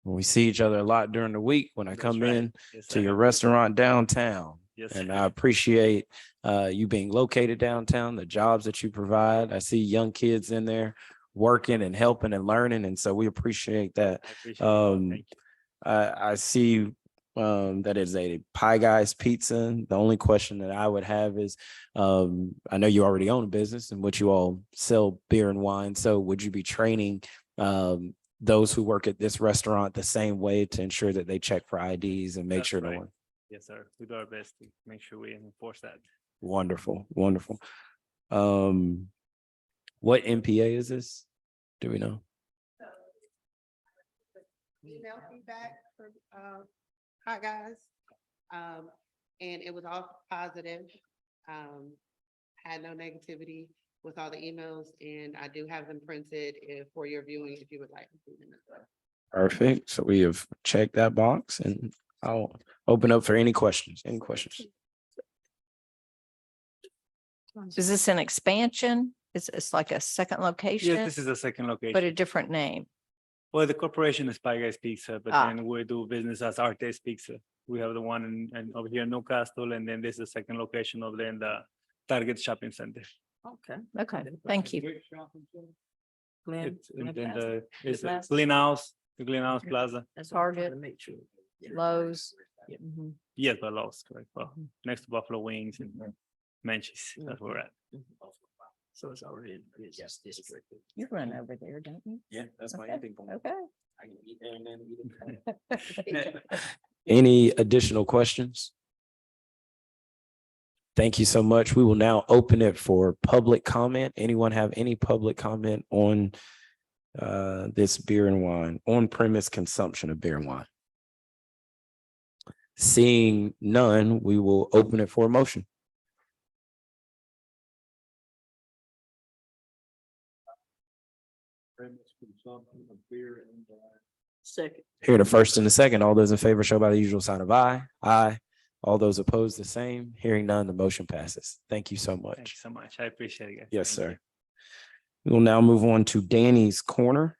We see each other a lot during the week when I come in to your restaurant downtown. Yes, And sir. I appreciate you being located downtown, the jobs that you provide. I see young kids in there working and helping and learning. And so we appreciate that. I appreciate it. Thank you. I see that is a Pie Guys Pizza. The only question that I would have is, I know you already own a business in which you all sell beer and wine. So would you be training those who work at this restaurant the same way to ensure that they check for IDs and make That's sure no right. one? Yes, sir. We do our best to make sure we enforce that. Wonderful, wonderful. What MPA is this? Do we know? Email feedback for Hot Guys. And it was all positive. Had no negativity with all the emails, and I do have them printed for your viewing if you would like to see them as well. Perfect. So we have checked that box and I'll open up for any questions. Any questions? Is this an expansion? It's like a second location, Yes, this is the second but a location. different name? Well, the corporation is Pie Guys Pizza, but Ah. then we do business as Artes Pizza. We have the one in over here in Newcastle, and then this is the second location over there in the Target Shopping Center. Okay. Okay, thank you. Glenn. It's in Glenn the, Plaza. it's Plaza. Glen House, the Glen House Okay. Plaza. That's all I'm trying Target. to make sure. Yeah. Lowe's. Yeah. Mhm. Yes, but Lowe's, correct. Well, next to Buffalo Wings and Menchie's, that's where we're at. So it's already in the business district. You run over there, don't you? Yeah, that's Okay, Okay. I can eat there and then eat it. Any additional questions? Thank you so much. We will now open it for public comment. Anyone have any public comment on this beer and wine, on premise consumption of beer and wine? Seeing none, we will open it for a motion. Second. Here, the first and the second, all those in favor show by the usual sign of aye. Aye. All those opposed, the same. Hearing none, the motion passes. Thank you so Thank you much. so much. I appreciate it. guys. Yes, Thank you. sir. We will now move on to Danny's Corner.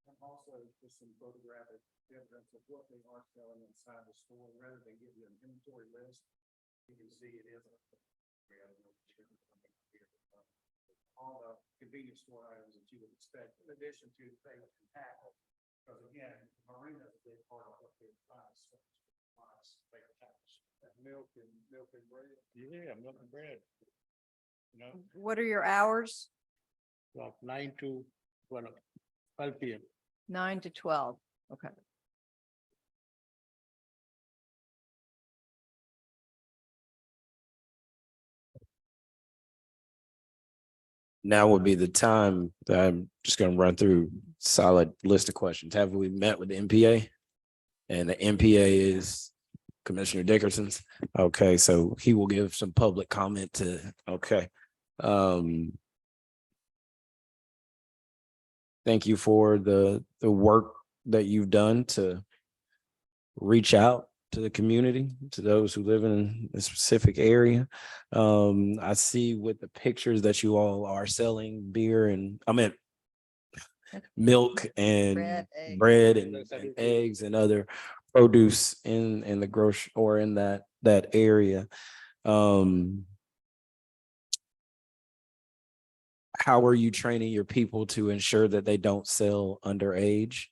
And also just some photographic evidence of what they are selling inside the store, rather than give you an inventory list. You can see it is. All the convenience store items that you would expect, in addition to things and tackle. Because again, marina is a big part of what they're buying. Milk and bread. Yeah, milk and bread. You know, What are your hours? from 9 to 12 p.m. 9 to 12. Okay. Now would be the time that I'm just going to run through solid list of questions. Have we met with the MPA? And the MPA is Commissioner Dickerson's. Okay, so he will give some public comment to, okay. Thank you for the work that you've done to reach out to the community, to those who live in a specific area. I see with the pictures that you all are selling beer and milk and bread and eggs and other produce in the grocery or in that area. How are you training your people to ensure that they don't sell underage?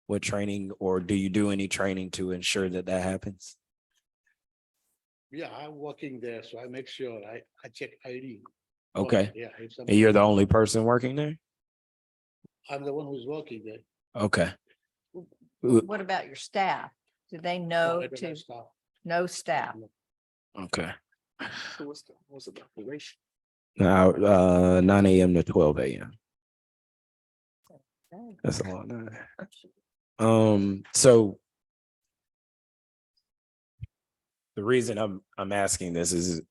What training, or do you do any training to ensure that that happens? Yeah, I'm working there, so I make sure I check ID. Okay. Yeah, if And somebody- you're the only person working there? I'm the one who's working there. Okay. What about your staff? Do they know I don't to have staff. no staff? Okay. So what's the operation? Now, 9 a.m. to 12 a.m. That's a long night. So the reason I'm asking this is,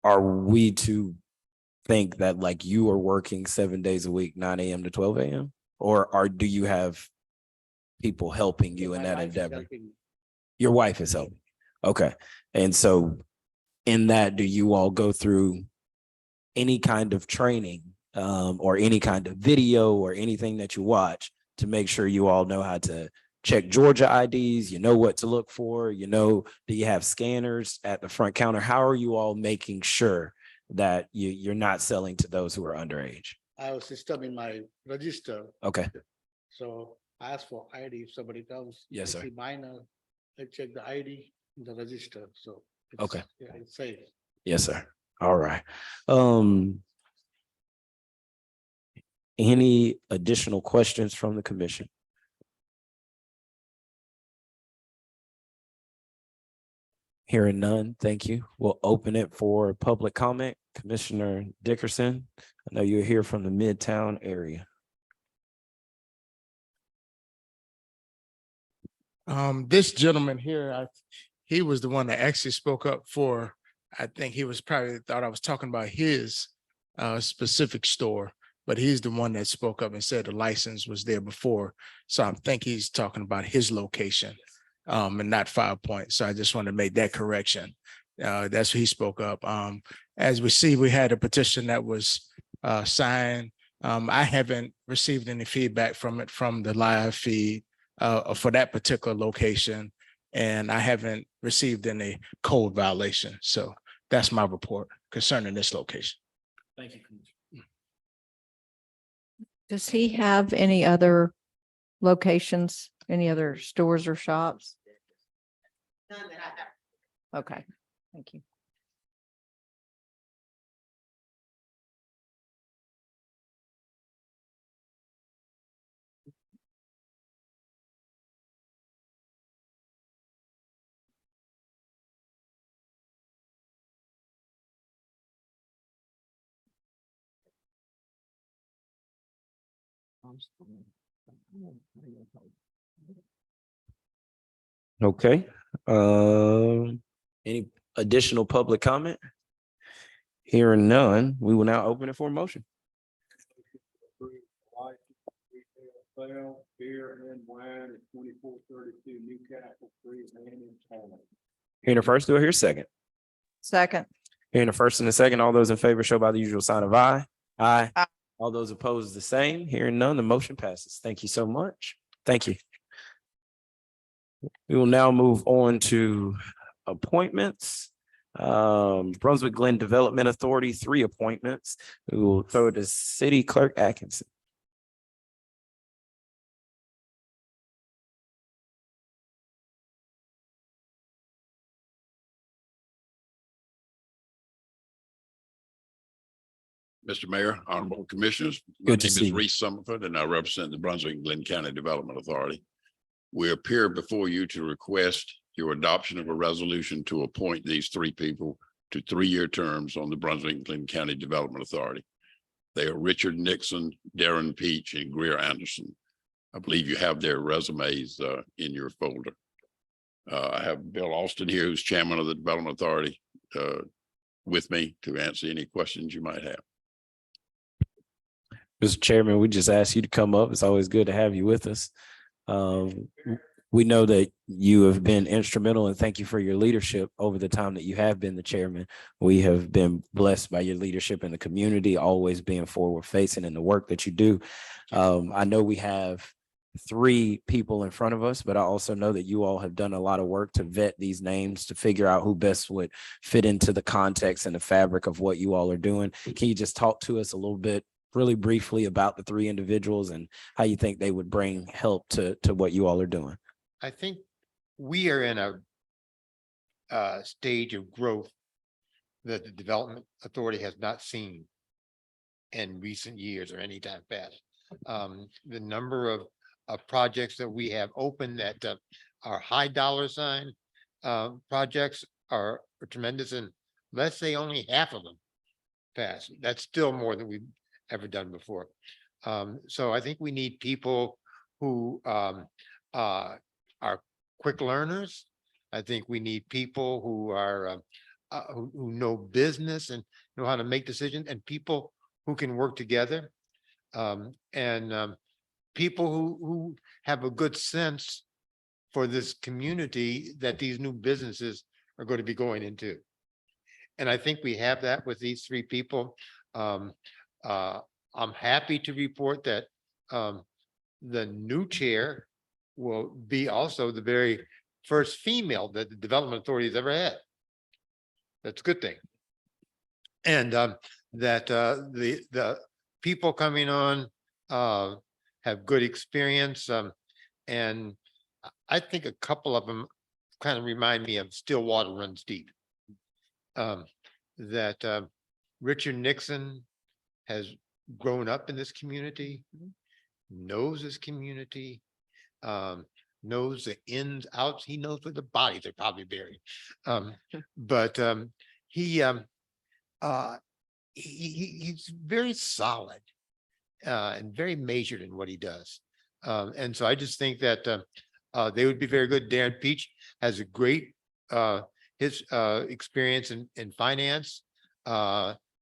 are we to think that like you are working 7 days a week, 9 a.m. to 12 a.m.? Or do you have people helping you in My that wife is endeavor? helping me. Your wife is helping. Okay. And so in that, do you all go through any kind of training or any kind of video or anything that you watch to make sure you all know how to check Georgia IDs, you know what to look for, you know, do you have scanners at the front counter? How are you all making sure that you're not selling to those who are underage? I have a system in my register, Okay. so I ask for ID if somebody comes. Yes, I sir. see minor, I check the ID in the register, so. it's- Okay. Yeah, it's safe. Yes, sir. All right. Any additional questions from the commission? Hearing none, thank you. We'll open it for public comment. Commissioner Dickerson, I know you're here from the Midtown area. This gentleman here, he was the one that actually spoke up for, I think he was probably thought I was talking about his specific store, but he's the one that spoke up and said the license was there before. So I think he's talking about his location and not 5 Point. So I just want to make that correction. That's what he spoke up. As we see, we had a petition that was signed. I haven't received any feedback from it from the live feed for that particular location. And I haven't received any code violation. So that's my report concerning this location. Thank you. Does he have any other locations, any other stores or shops? None that I have. Okay, thank you. Okay. Any additional public comment? Hearing none, we will now open it for a motion. Sale, beer and wine at 2432 Newcastle Street, Manning. Hearing the first, do I hear a second? Second. Hearing the first and the second, all those in favor show by the usual sign of aye. Aye. Aye. All those opposed, the same. Hearing none, the motion passes. Thank you so much. Thank you. We will now move on to appointments. Brunswick Glen Development Authority, 3 appointments. We will throw it to City Clerk Atkinson. Mr. Mayor, honorable commissioners. My Good to name see is you. Reese Summerford and I represent the Brunswick and Glenn County Development Authority. We appear before you to request your adoption of a resolution to appoint these 3 people to 3-year terms on the Brunswick and Glenn County Development Authority. They are Richard Nixon, Darren Peach, and Greer Anderson. I believe you have their resumes in your folder. I have Bill Austin here, who's chairman of the Development Authority, with me to answer any questions you might have. Mr. Chairman, we just asked you to come up. It's always good to have you with us. We know that you have been instrumental, and thank you for your leadership over the time that you have been the chairman. We have been blessed by your leadership in the community, always being forward facing in the work that you do. I know we have 3 people in front of us, but I also know that you all have done a lot of work to vet these names to figure out who best would fit into the context and the fabric of what you all are doing. Can you just talk to us a little bit, really briefly, about the 3 individuals and how you think they would bring help to what you all are doing? I think we are in a stage of growth that the Development Authority has not seen in recent years or any time past. The number of projects that we have open that are high dollar sign projects are tremendous, and let's say only half of them pass. That's still more than we've ever done before. So I think we need people who are quick learners. I think we need people who are who know business and know how to make decisions, and people who can work together, and people who have a good sense for this community that these new businesses are going to be going into. And I think we have that with these 3 people. I'm happy to report that the new chair will be also the very first female that the Development Authority has ever had. That's a good thing. And that the people coming on have good experience. And I think a couple of them kind of remind me of Still Water Runs Deep. That Richard Nixon has grown up in this community, knows this community, knows the ins, outs. He knows where the bodies are probably buried. But he's very solid and very measured in what he does. And so I just think that they would be very good. Darren Peach has a great his experience in finance.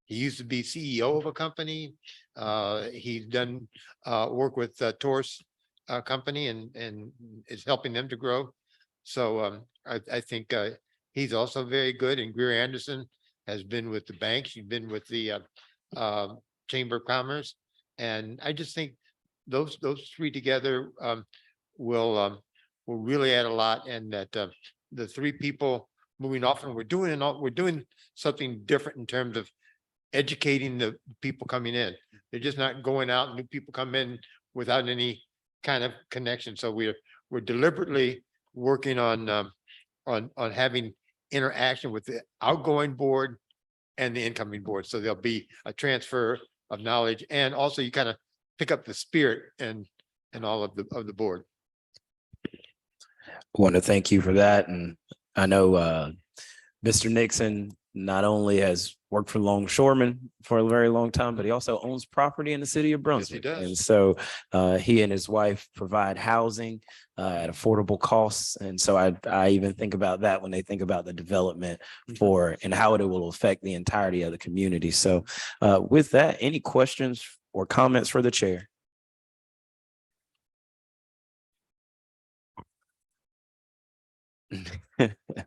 He used to be CEO of a company. He's done work with Tor's company and is helping them to grow. So I think he's also very good. And Greer Anderson has been with the bank. She's been with the Chamber of Commerce. And I just think those 3 together will really add a lot. And that the 3 people moving off, and we're doing something different in terms of educating the people coming in. They're just not going out and new people come in without any kind of connection. So we're deliberately working on having interaction with the outgoing board and the incoming board. So there'll be a transfer of knowledge, and also you kind of pick up the spirit and all of the board. I want to thank you for that. And I know Mr. Nixon not only has worked for longshoremen for a very long time, but he also owns property in the city of Brunswick. does. And so he and his wife provide housing at affordable costs. And so I even think about that when they think about the development for and how it will affect the entirety of the community. So with that, any questions or comments for the chair?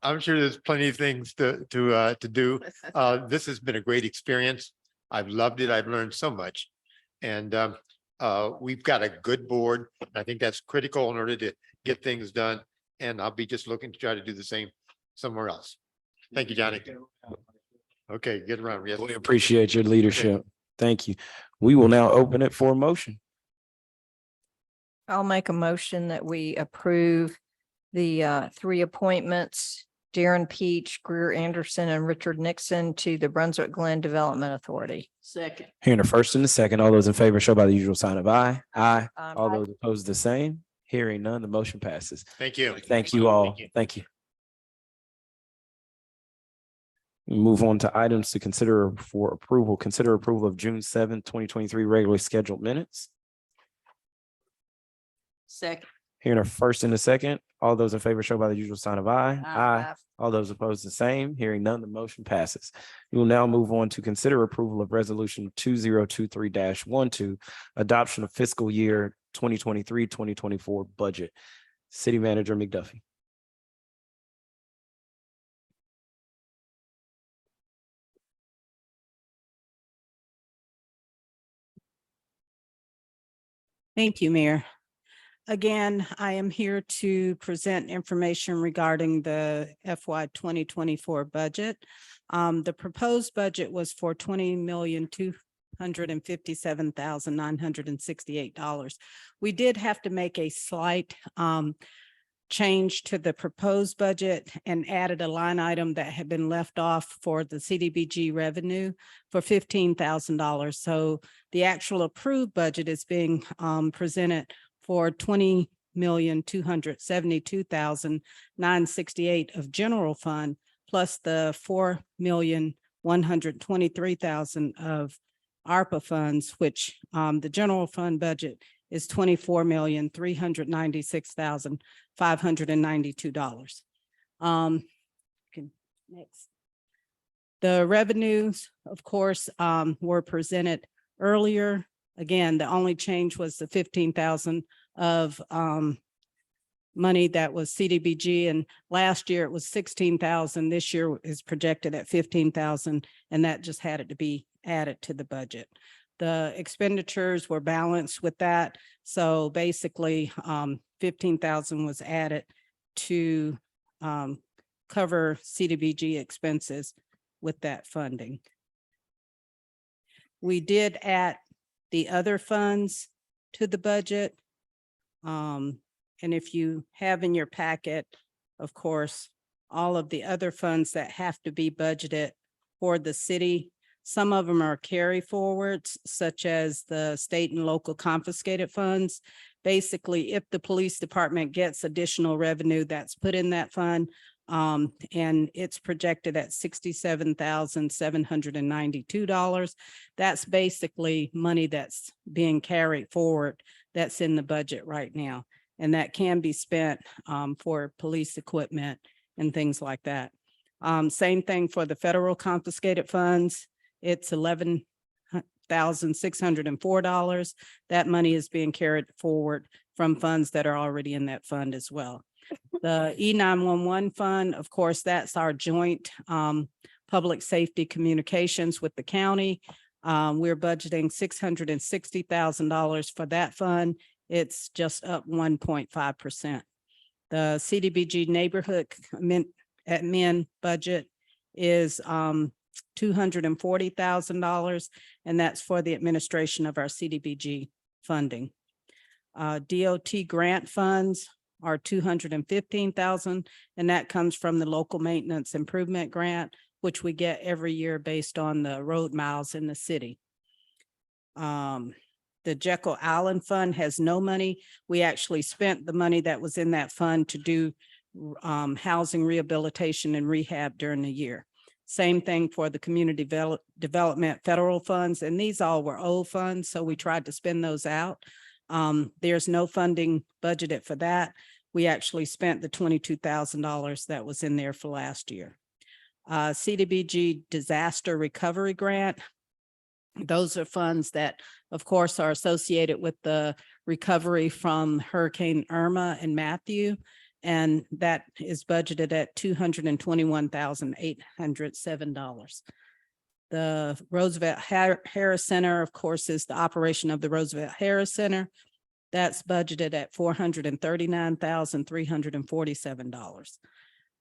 I'm sure there's plenty of things to do. This has been a great experience. I've loved it. I've learned so much. And we've got a good board. I think that's critical in order to get things done. And I'll be just looking to try to do the same somewhere else. Thank you, Johnny. Okay, get around. Yes. We appreciate your leadership. Thank you. We will now open it for a motion. I'll make a motion that we approve the three appointments, Darren Peach, Greer Anderson, and Richard Nixon to the Brunswick Glen Development Authority. Second. Hearing the first and the second, all those in favor show by the usual sign of aye. Aye. All Aye. those opposed, the same. Hearing none, the motion passes. Thank you. Thank you all. Thank you. We move on to items to consider for approval. Consider approval of June 7th, 2023 regularly scheduled minutes. Second. Hearing a first and a second, all those in favor show by the usual sign of aye. Aye. All those opposed, the same. Hearing none, the motion passes. We will now move on to consider approval of resolution 2023-12, adoption of fiscal year 2023-2024 budget. City Manager McDuffie. Thank you, Mayor. Again, I am here to present information regarding the FY 2024 budget. The proposed budget was for $20,257,968. We did have to make a slight change to the proposed budget and added a line item that had been left off for the CDBG revenue for $15,000. So the actual approved budget is being presented for $20,272,968 of general fund, plus the $4,123,000 of ARPA funds, which the general fund budget is $24,396,592. Next. The revenues, of course, were presented earlier. Again, the only change was the $15,000 of money that was CDBG, and last year it was $16,000. This year is projected at $15,000, and that just had it to be added to the budget. The expenditures were balanced with that. So basically, $15,000 was added to cover CDBG expenses with that funding. We did add the other funds to the budget. And if you have in your packet, of course, all of the other funds that have to be budgeted for the city. Some of them are carry forwards, such as the state and local confiscated funds. Basically, if the police department gets additional revenue, that's put in that fund. And it's projected at $67,792. That's basically money that's being carried forward that's in the budget right now. And that can be spent for police equipment and things like that. Same thing for the federal confiscated funds. It's $11,604. That money is being carried forward from funds that are already in that fund as well. The E911 fund, of course, that's our joint public safety communications with the county. We're budgeting $660,000 for that fund. It's just up 1.5%. The CDBG neighborhood admin budget is $240,000, and that's for the administration of our CDBG funding. DOT grant funds are $215,000, and that comes from the local maintenance improvement grant, which we get every year based on the road miles in the city. The Jekyll Island Fund has no money. We actually spent the money that was in that fund to do housing rehabilitation and rehab during the year. Same thing for the community development federal funds, and these all were old funds, so we tried to spend those out. There's no funding budgeted for that. We actually spent the $22,000 that was in there for last year. CDBG disaster recovery grant. Those are funds that, of course, are associated with the recovery from Hurricane Irma and Matthew. And that is budgeted at $221,807. The Roosevelt Harris Center, of course, is the operation of the Roosevelt Harris Center. That's budgeted at $439,347.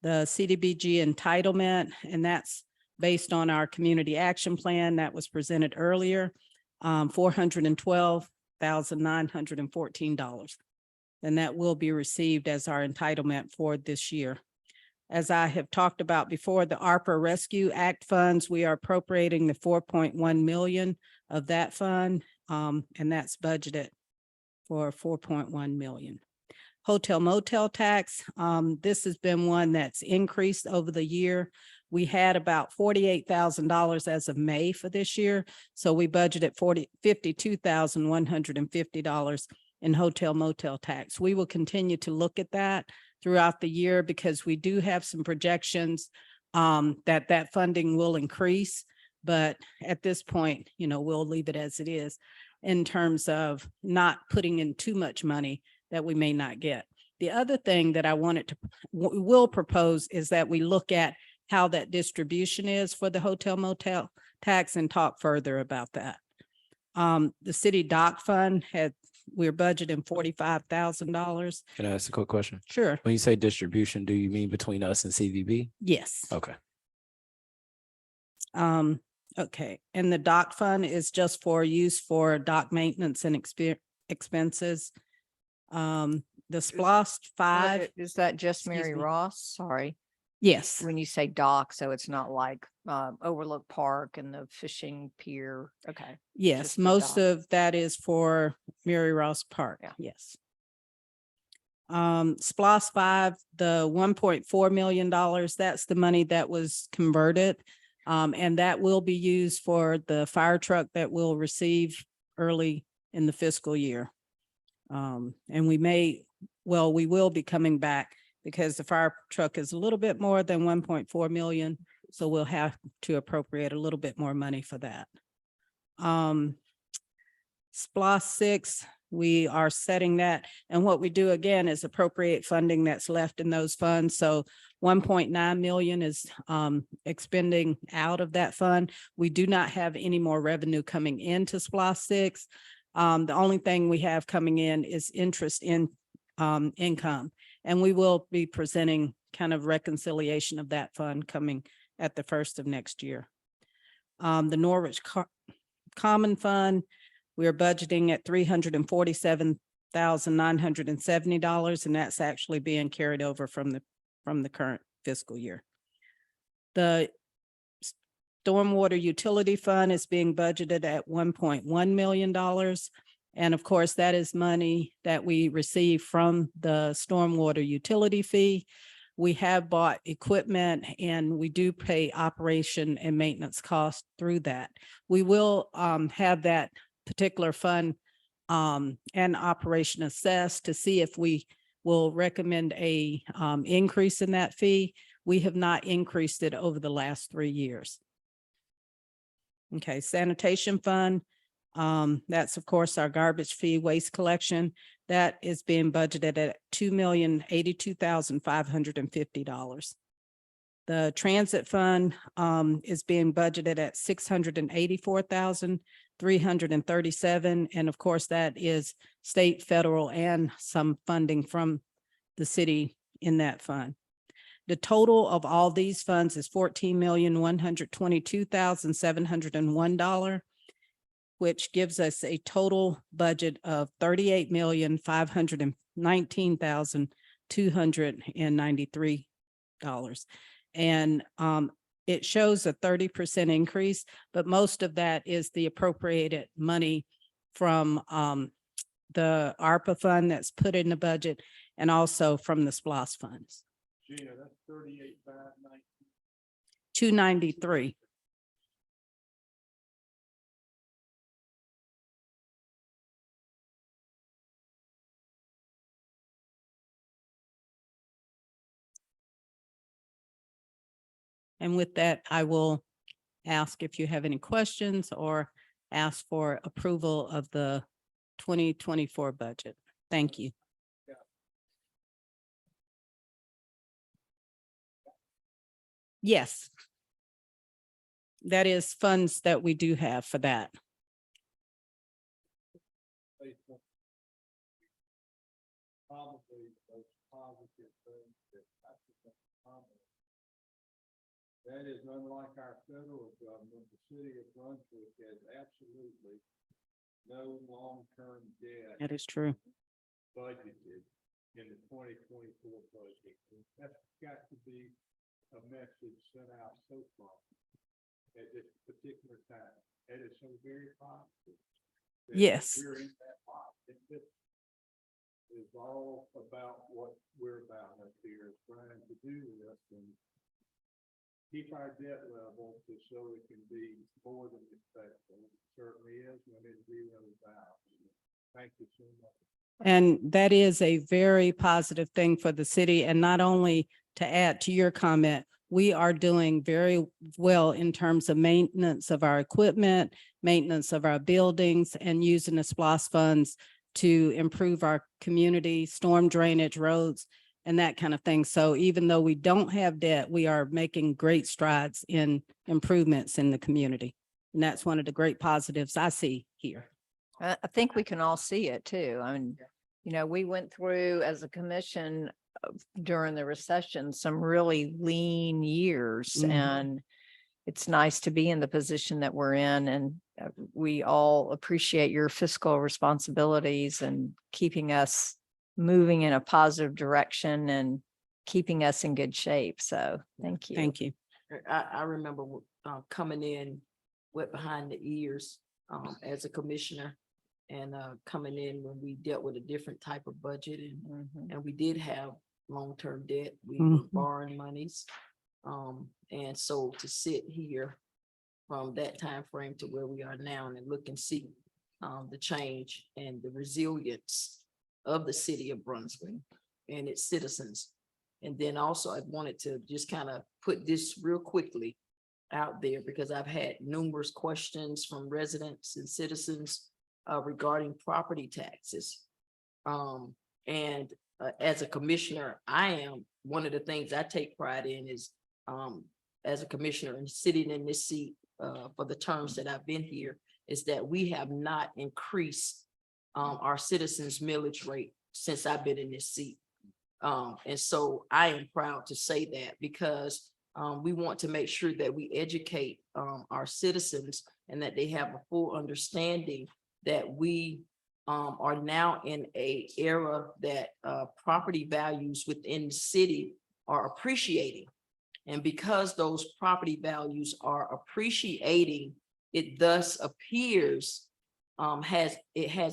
The CDBG entitlement, and that's based on our community action plan that was presented earlier, $412,914. And that will be received as our entitlement for this year. As I have talked about before, the ARPA Rescue Act funds, we are appropriating the 4.1 million of that fund, and that's budgeted for 4.1 million. Hotel motel tax, this has been one that's increased over the year. We had about $48,000 as of May for this year. So we budgeted $52,150 in hotel motel tax. We will continue to look at that throughout the year because we do have some projections that funding will increase. But at this point, we'll leave it as it is in terms of not putting in too much money that we may not get. The other thing that I will propose is that we look at how that distribution is for the hotel motel tax and talk further about that. The city dock fund we're budgeting $45,000. Can I ask a quick question? Sure. When you say distribution, do you mean between us and CVB? Yes. Okay. Okay. And the dock fund is just for use for dock maintenance and expenses. The SPLOST 5. Is that just Excuse Mary me. Ross? Sorry. Yes. When you say dock, so it's not like Overlook Park and the fishing pier. Okay. Yes, Just the most dock. of that is for Mary Ross Park. Yeah. Yes. SPLOST 5, the $1.4 million, that's the money that was converted. And that will be used for the fire truck that we'll receive early in the fiscal year. And we will be coming back because the fire truck is a little bit more than 1.4 million. So we'll have to appropriate a little bit more money for that. SPLOST 6, we are setting that. And what we do again is appropriate funding that's left in those funds. So 1.9 million is expending out of that fund. We do not have any more revenue coming into SPLOST 6. The only thing we have coming in is interest in income. And we will be presenting kind of reconciliation of that fund coming at the first of next year. The Norwich Common Fund, we're budgeting at $347,970, and that's actually being carried over from the current fiscal year. The Stormwater Utility Fund is being budgeted at $1.1 million. And of course, that is money that we receive from the stormwater utility fee. We have bought equipment and we do pay operation and maintenance costs through that. We will have that particular fund and operation assessed to see if we will recommend a increase in that fee. We have not increased it over the last 3 years. Okay, sanitation fund. That's of course our garbage fee waste collection. That is being budgeted at $2,082,550. The transit fund is being budgeted at $684,337. And of course, that is state, federal, and some funding from the city in that fund. The total of all these funds is $14,122,701, which gives us a total budget of $38,519,293. And it shows a 30% increase, but most of that is the appropriated money from the ARPA fund that's put in the budget and also from the SPLOST funds. Gina, that's 38,519. 293. And with that, I will ask if you have any questions or ask for approval of the 2024 budget. Thank you. Yes. That is funds that we do have for that. Probably the most positive thing that I can comment. That is unlike our federal government, the city of Brunswick has absolutely no long-term debt That is true. budgeted in the 2024 budget. That's got to be a message sent out so far at this particular time. That is so very positive. that Yes. We're in that lot. It is all about what we're about up here, is trying to do this and keep our debt level just so it can be more than respectful. It certainly is when it zeroes out. Thank you so much. And that is a very positive thing for the city. And not only to add to your comment, we are doing very well in terms of maintenance of our equipment, maintenance of our buildings, and using the SPOS funds to improve our community, storm drainage, roads, and that kind of thing. So even though we don't have debt, we are making great strides in improvements in the community. And that's one of the great positives I see here. I think we can all see it too. I mean, we went through as a commission during the recession, some really lean years, Mhm. and it's nice to be in the position that we're in. And we all appreciate your fiscal responsibilities and keeping us moving in a positive direction and keeping us in good shape. So thank you. Thank you. I remember coming in wet behind the ears as a commissioner and coming in when we dealt with a different type of budget and we did have long-term debt. We were Mhm. borrowing monies. And so to sit here from that time frame to where we are now and look and see the change and the resilience of the city of Brunswick and its citizens. And then also I wanted to just kind of put this real quickly out there because I've had numerous questions from residents and citizens regarding property taxes. As a commissioner, one of the things I take pride in is as a commissioner and sitting in this seat for the terms that I've been here, is that we have not increased our citizens' millage rate since I've been in this seat. And so I am proud to say that because we want to make sure that we educate our citizens and that they have a full understanding that we are now in an era that property values within the city are appreciating. And because those property values are appreciating, it thus appears, has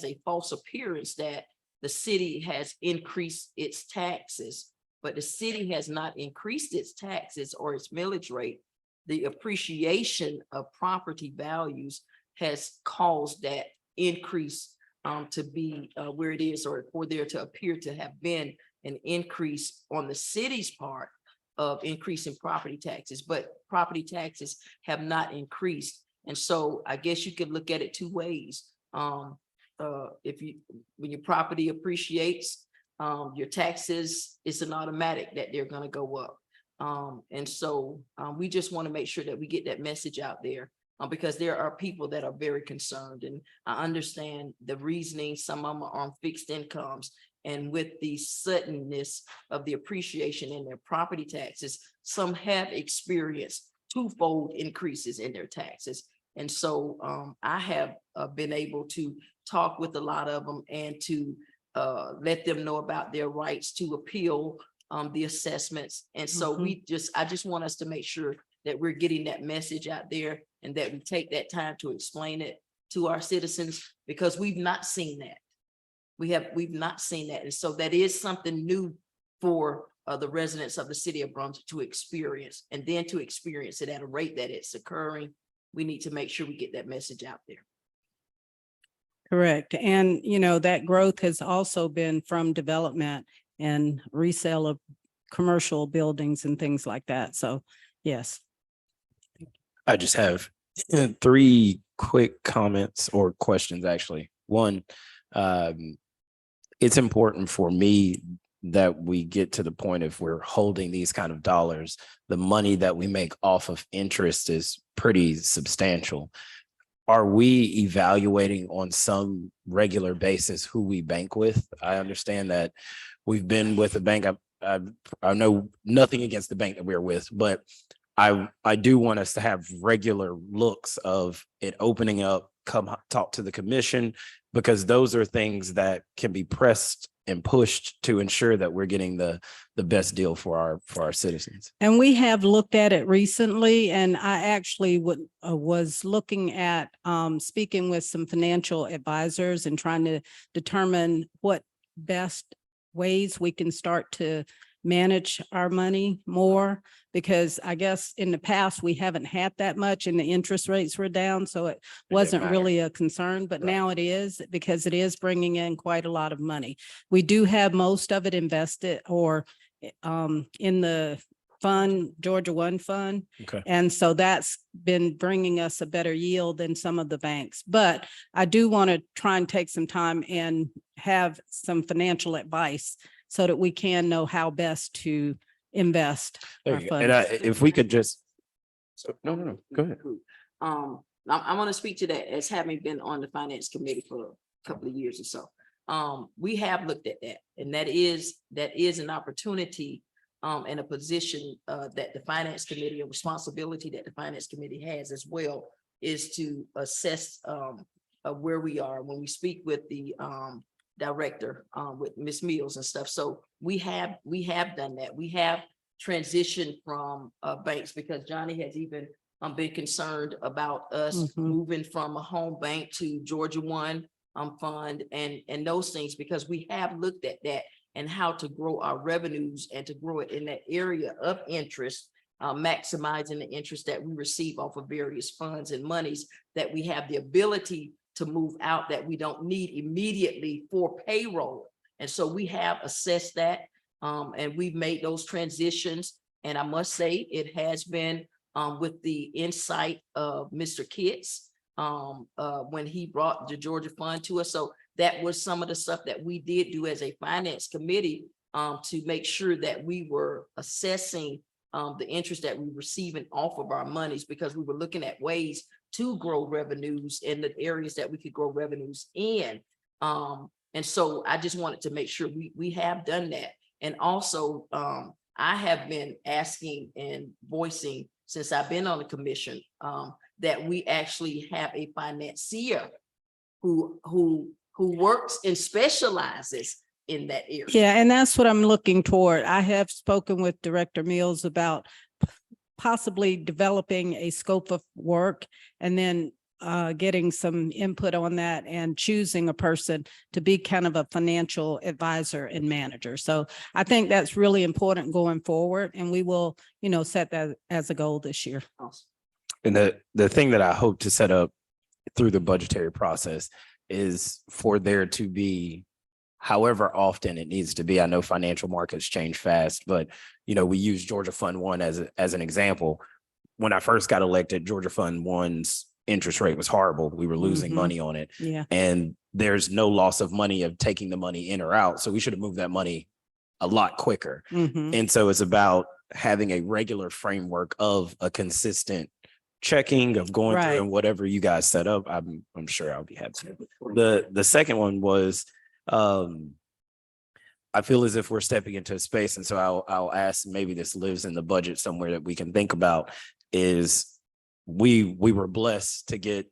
a false appearance that the city has increased its taxes, but the city has not increased its taxes or its millage rate. The appreciation of property values has caused that increase to be where it is, or for there to appear to have been an increase on the city's part of increasing property taxes, but property taxes have not increased. And so I guess you could look at it two ways. When your property appreciates, your taxes, it's an automatic that they're going to go up. And so we just want to make sure that we get that message out there because there are people that are very concerned, and I understand the reasoning. Some of them are on fixed incomes, and with the suddenness of the appreciation in their property taxes, some have experienced twofold increases in their taxes. And so I have been able to talk with a lot of them and to let them know about their rights to appeal the assessments. And so I just want us to make sure that we're getting that message out there and that we take that time to explain it to our citizens, because we've not seen that. We've not seen that. And so that is something new for the residents of the city of Brunswick to experience, and then to experience it at a rate that it's occurring. We need to make sure we get that message out there. Correct. And, that growth has also been from development and resale of commercial buildings and things like that. So, yes. I just have 3 quick comments or questions, actually. One, it's important for me that we get to the point, if we're holding these kind of dollars, the money that we make off of interest is pretty substantial. Are we evaluating on some regular basis who we bank with? I understand that we've been with a bank. I know nothing against the bank that we're with, but I do want us to have regular looks of it opening up, come talk to the commission, because those are things that can be pressed and pushed to ensure that we're getting the best deal for our citizens. And we have looked at it recently, and I actually was looking at speaking with some financial advisors and trying to determine what best ways we can start to manage our money more, because I guess in the past we haven't had that much and the interest rates were down, so it wasn't really a concern, but now it is, because it is bringing in quite a lot of money. We do have most of it invested or in the fund, Georgia One Fund. Okay. And so that's been bringing us a better yield than some of the banks. But I do want to try and take some time and have some financial advice so that we can know how best to invest our funds. And if we could just, no, go ahead. I want to speak to that as having been on the finance committee for a couple of years or so. We have looked at that, and that is an opportunity and a position that the finance committee, a responsibility that the finance committee has as well, is to assess where we are when we speak with the director, with Ms. Mills and stuff. So we have done that. We have transitioned from banks, because Johnny has even been concerned about us moving from a home bank to Georgia One Fund and those things, because we have looked at that and how to grow our revenues and to grow it in that area of interest, maximizing the interest that we receive off of various funds and monies that we have the ability to move out, that we don't need immediately for payroll. And so we have assessed that, and we've made those transitions. And I must say, it has been with the insight of Mr. Kitts when he brought the Georgia Fund to us. So that was some of the stuff that we did do as a finance committee to make sure that we were assessing the interest that we're receiving off of our monies, because we were looking at ways to grow revenues in the areas that we could grow revenues in. And so I just wanted to make sure we have done that. And also, I have been asking and voicing since I've been on the commission that we actually have a financier who works and specializes in that area. Yeah, and that's what I'm looking toward. I have spoken with Director Mills about possibly developing a scope of work and then getting some input on that and choosing a person to be kind of a financial advisor and manager. So I think that's really important going forward, and we will, set that as a goal this year. And the thing that I hope to set up through the budgetary process is for there to be, however often it needs to be. I know financial markets change fast, but we use Georgia Fund One as an example. When I first got elected, Georgia Fund One's interest rate was horrible. We were losing money on it. Yeah. And there's no loss of money of taking the money in or out. So we should have moved that money a lot quicker. And so it's about having a regular framework of a consistent checking of going Right. through, and whatever you guys set up, I'm sure I'll be happy. The second one was, I feel as if we're stepping into a space, and so I'll ask, maybe this lives in the budget somewhere that we can think about, is we were blessed to get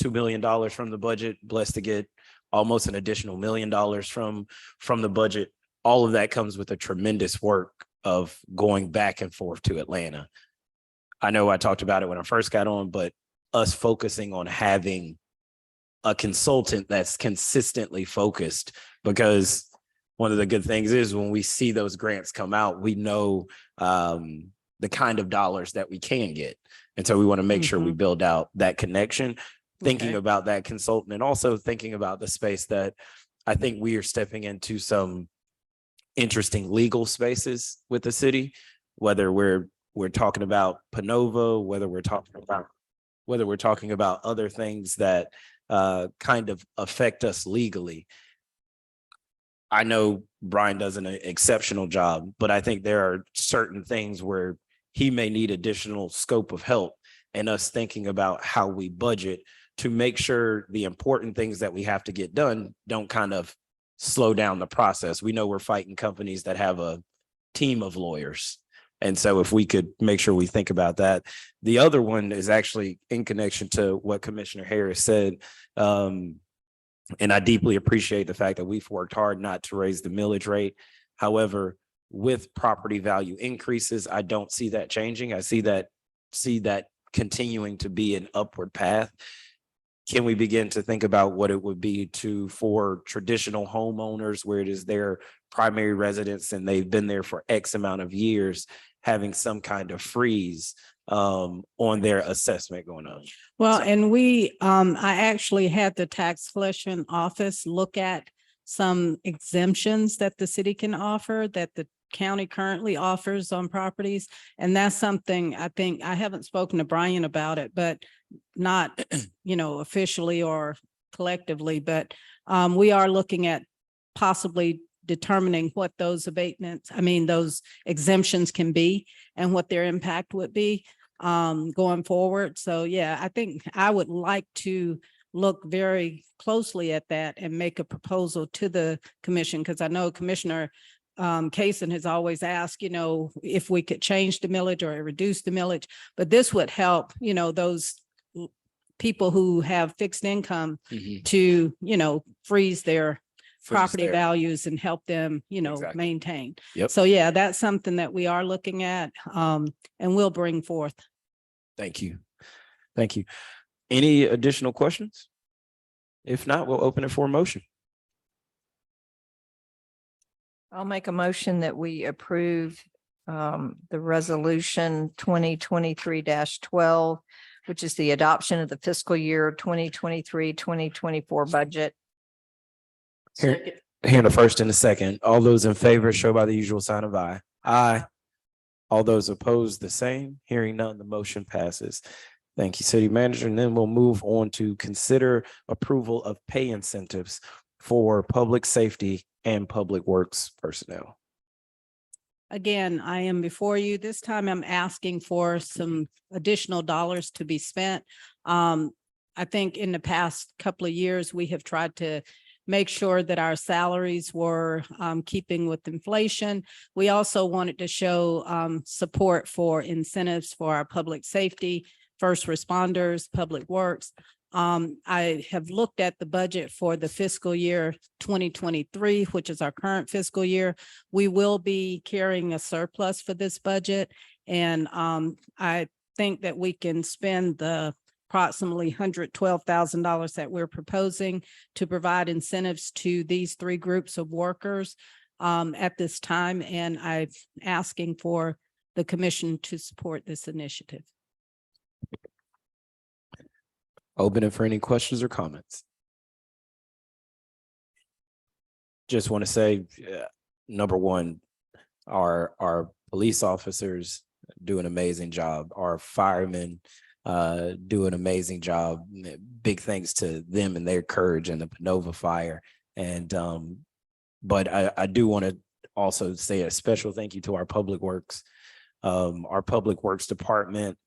$2 million from the budget, blessed to get almost an additional $1 million from the budget. All of that comes with a tremendous work of going back and forth to Atlanta. I know I talked about it when I first got on, but us focusing on having a consultant that's consistently focused, because one of the good things is when we see those grants come out, we know the kind of dollars that we can get. And so we want to make sure we build out that connection, thinking Okay. about that consultant and also thinking about the space that I think we are stepping into some interesting legal spaces with the city, whether we're talking about Panova, whether we're talking about other things that kind of affect us legally. I know Brian does an exceptional job, but I think there are certain things where he may need additional scope of help, and us thinking about how we budget to make sure the important things that we have to get done don't kind of slow down the process. We know we're fighting companies that have a team of lawyers. And so if we could make sure we think about that. The other one is actually in connection to what Commissioner Harris said. And I deeply appreciate the fact that we've worked hard not to raise the millage rate. However, with property value increases, I don't see that changing. I see that continuing to be an upward path. Can we begin to think about what it would be for traditional homeowners where it is their primary residence and they've been there for X amount of years, having some kind of freeze on their assessment going on? Well, So- and I actually had the tax collection office look at some exemptions that the city can offer, that the county currently offers on properties. And that's something I think, I haven't spoken to Brian about it, but not, officially or collectively, but we are looking at possibly determining what those those exemptions can be and what their impact would be going forward. So yeah, I think I would like to look very closely at that and make a proposal to the commission, because I know Commissioner Kaysen has always asked, if we could change the millage or reduce the millage, but this would help, those people who have fixed income to, freeze their property values and help them, Exactly. maintain. Yep. So yeah, that's something that we are looking at and we'll bring forth. Thank you. Thank you. Any additional questions? If not, we'll open it for a motion. I'll make a motion that we approve the resolution 2023-12, which is the adoption of the fiscal year 2023-2024 budget. Here in the first and the second, all those in favor show by the usual sign of aye. Aye. All those opposed, the same. Hearing none, the motion passes. Thank you, City Manager. And then we'll move on to consider approval of pay incentives for public safety and public works personnel. Again, I am before you. This time I'm asking for some additional dollars to be spent. I think in the past couple of years, we have tried to make sure that our salaries were keeping with inflation. We also wanted to show support for incentives for our public safety, first responders, public works. I have looked at the budget for the fiscal year 2023, which is our current fiscal year. We will be carrying a surplus for this budget. And I think that we can spend the approximately $112,000 that we're proposing to provide incentives to these three groups of workers at this time. And I'm asking for the commission to support this initiative. Open it for any questions or comments. Just want to say, number one, our police officers do an amazing job. Our firemen do an amazing job. Big thanks to them and their courage in the Panova fire. And but I do want to also say a special thank you to our public works. Our public works department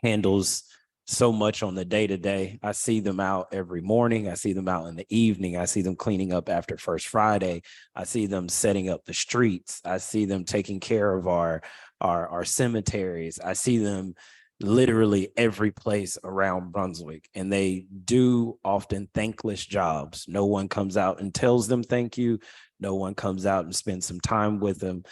handles so much on the day-to-day. I see them out every morning. I see them out in the evening. I see them cleaning up after First Friday. I see them setting up the streets. I see them taking care of our cemeteries. I see them literally every place around Brunswick, and they do often thankless jobs. No one comes out and tells them thank you. No one comes out and spends some time with them.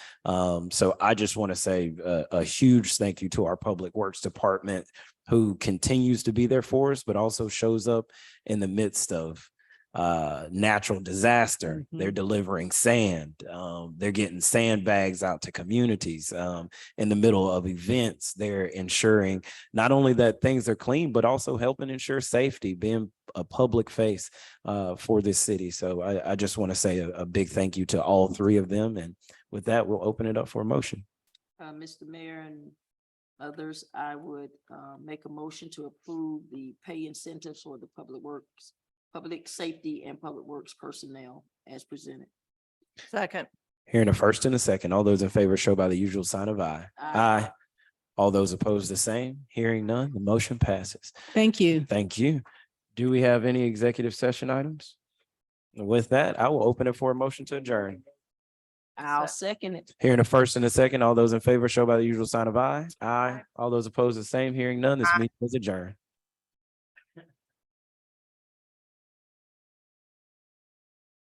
So I just want to say a huge thank you to our public works department, who continues to be there for us, but also shows up in the midst of natural disaster. They're Mhm. delivering sand. They're getting sandbags out to communities. In the middle of events, they're ensuring not only that things are clean, but also helping ensure safety, being a public face for this city. So I just want to say a big thank you to all three of them. And with that, we'll open it up for a motion. Mr. Mayor and others, I would make a motion to approve the pay incentives for the public safety and public works personnel as presented. Second. Hearing a first and a second, all those in favor show by the usual sign of aye. Aye. All those opposed, the same. Hearing none, the motion passes. Thank you. Thank you. Do we have any executive session items? With that, I will open it for a motion to adjourn. I'll second it. Hearing a first and a second, all those in favor show by the usual sign of aye. Aye. All those opposed, the same. Hearing none, this meeting is adjourned.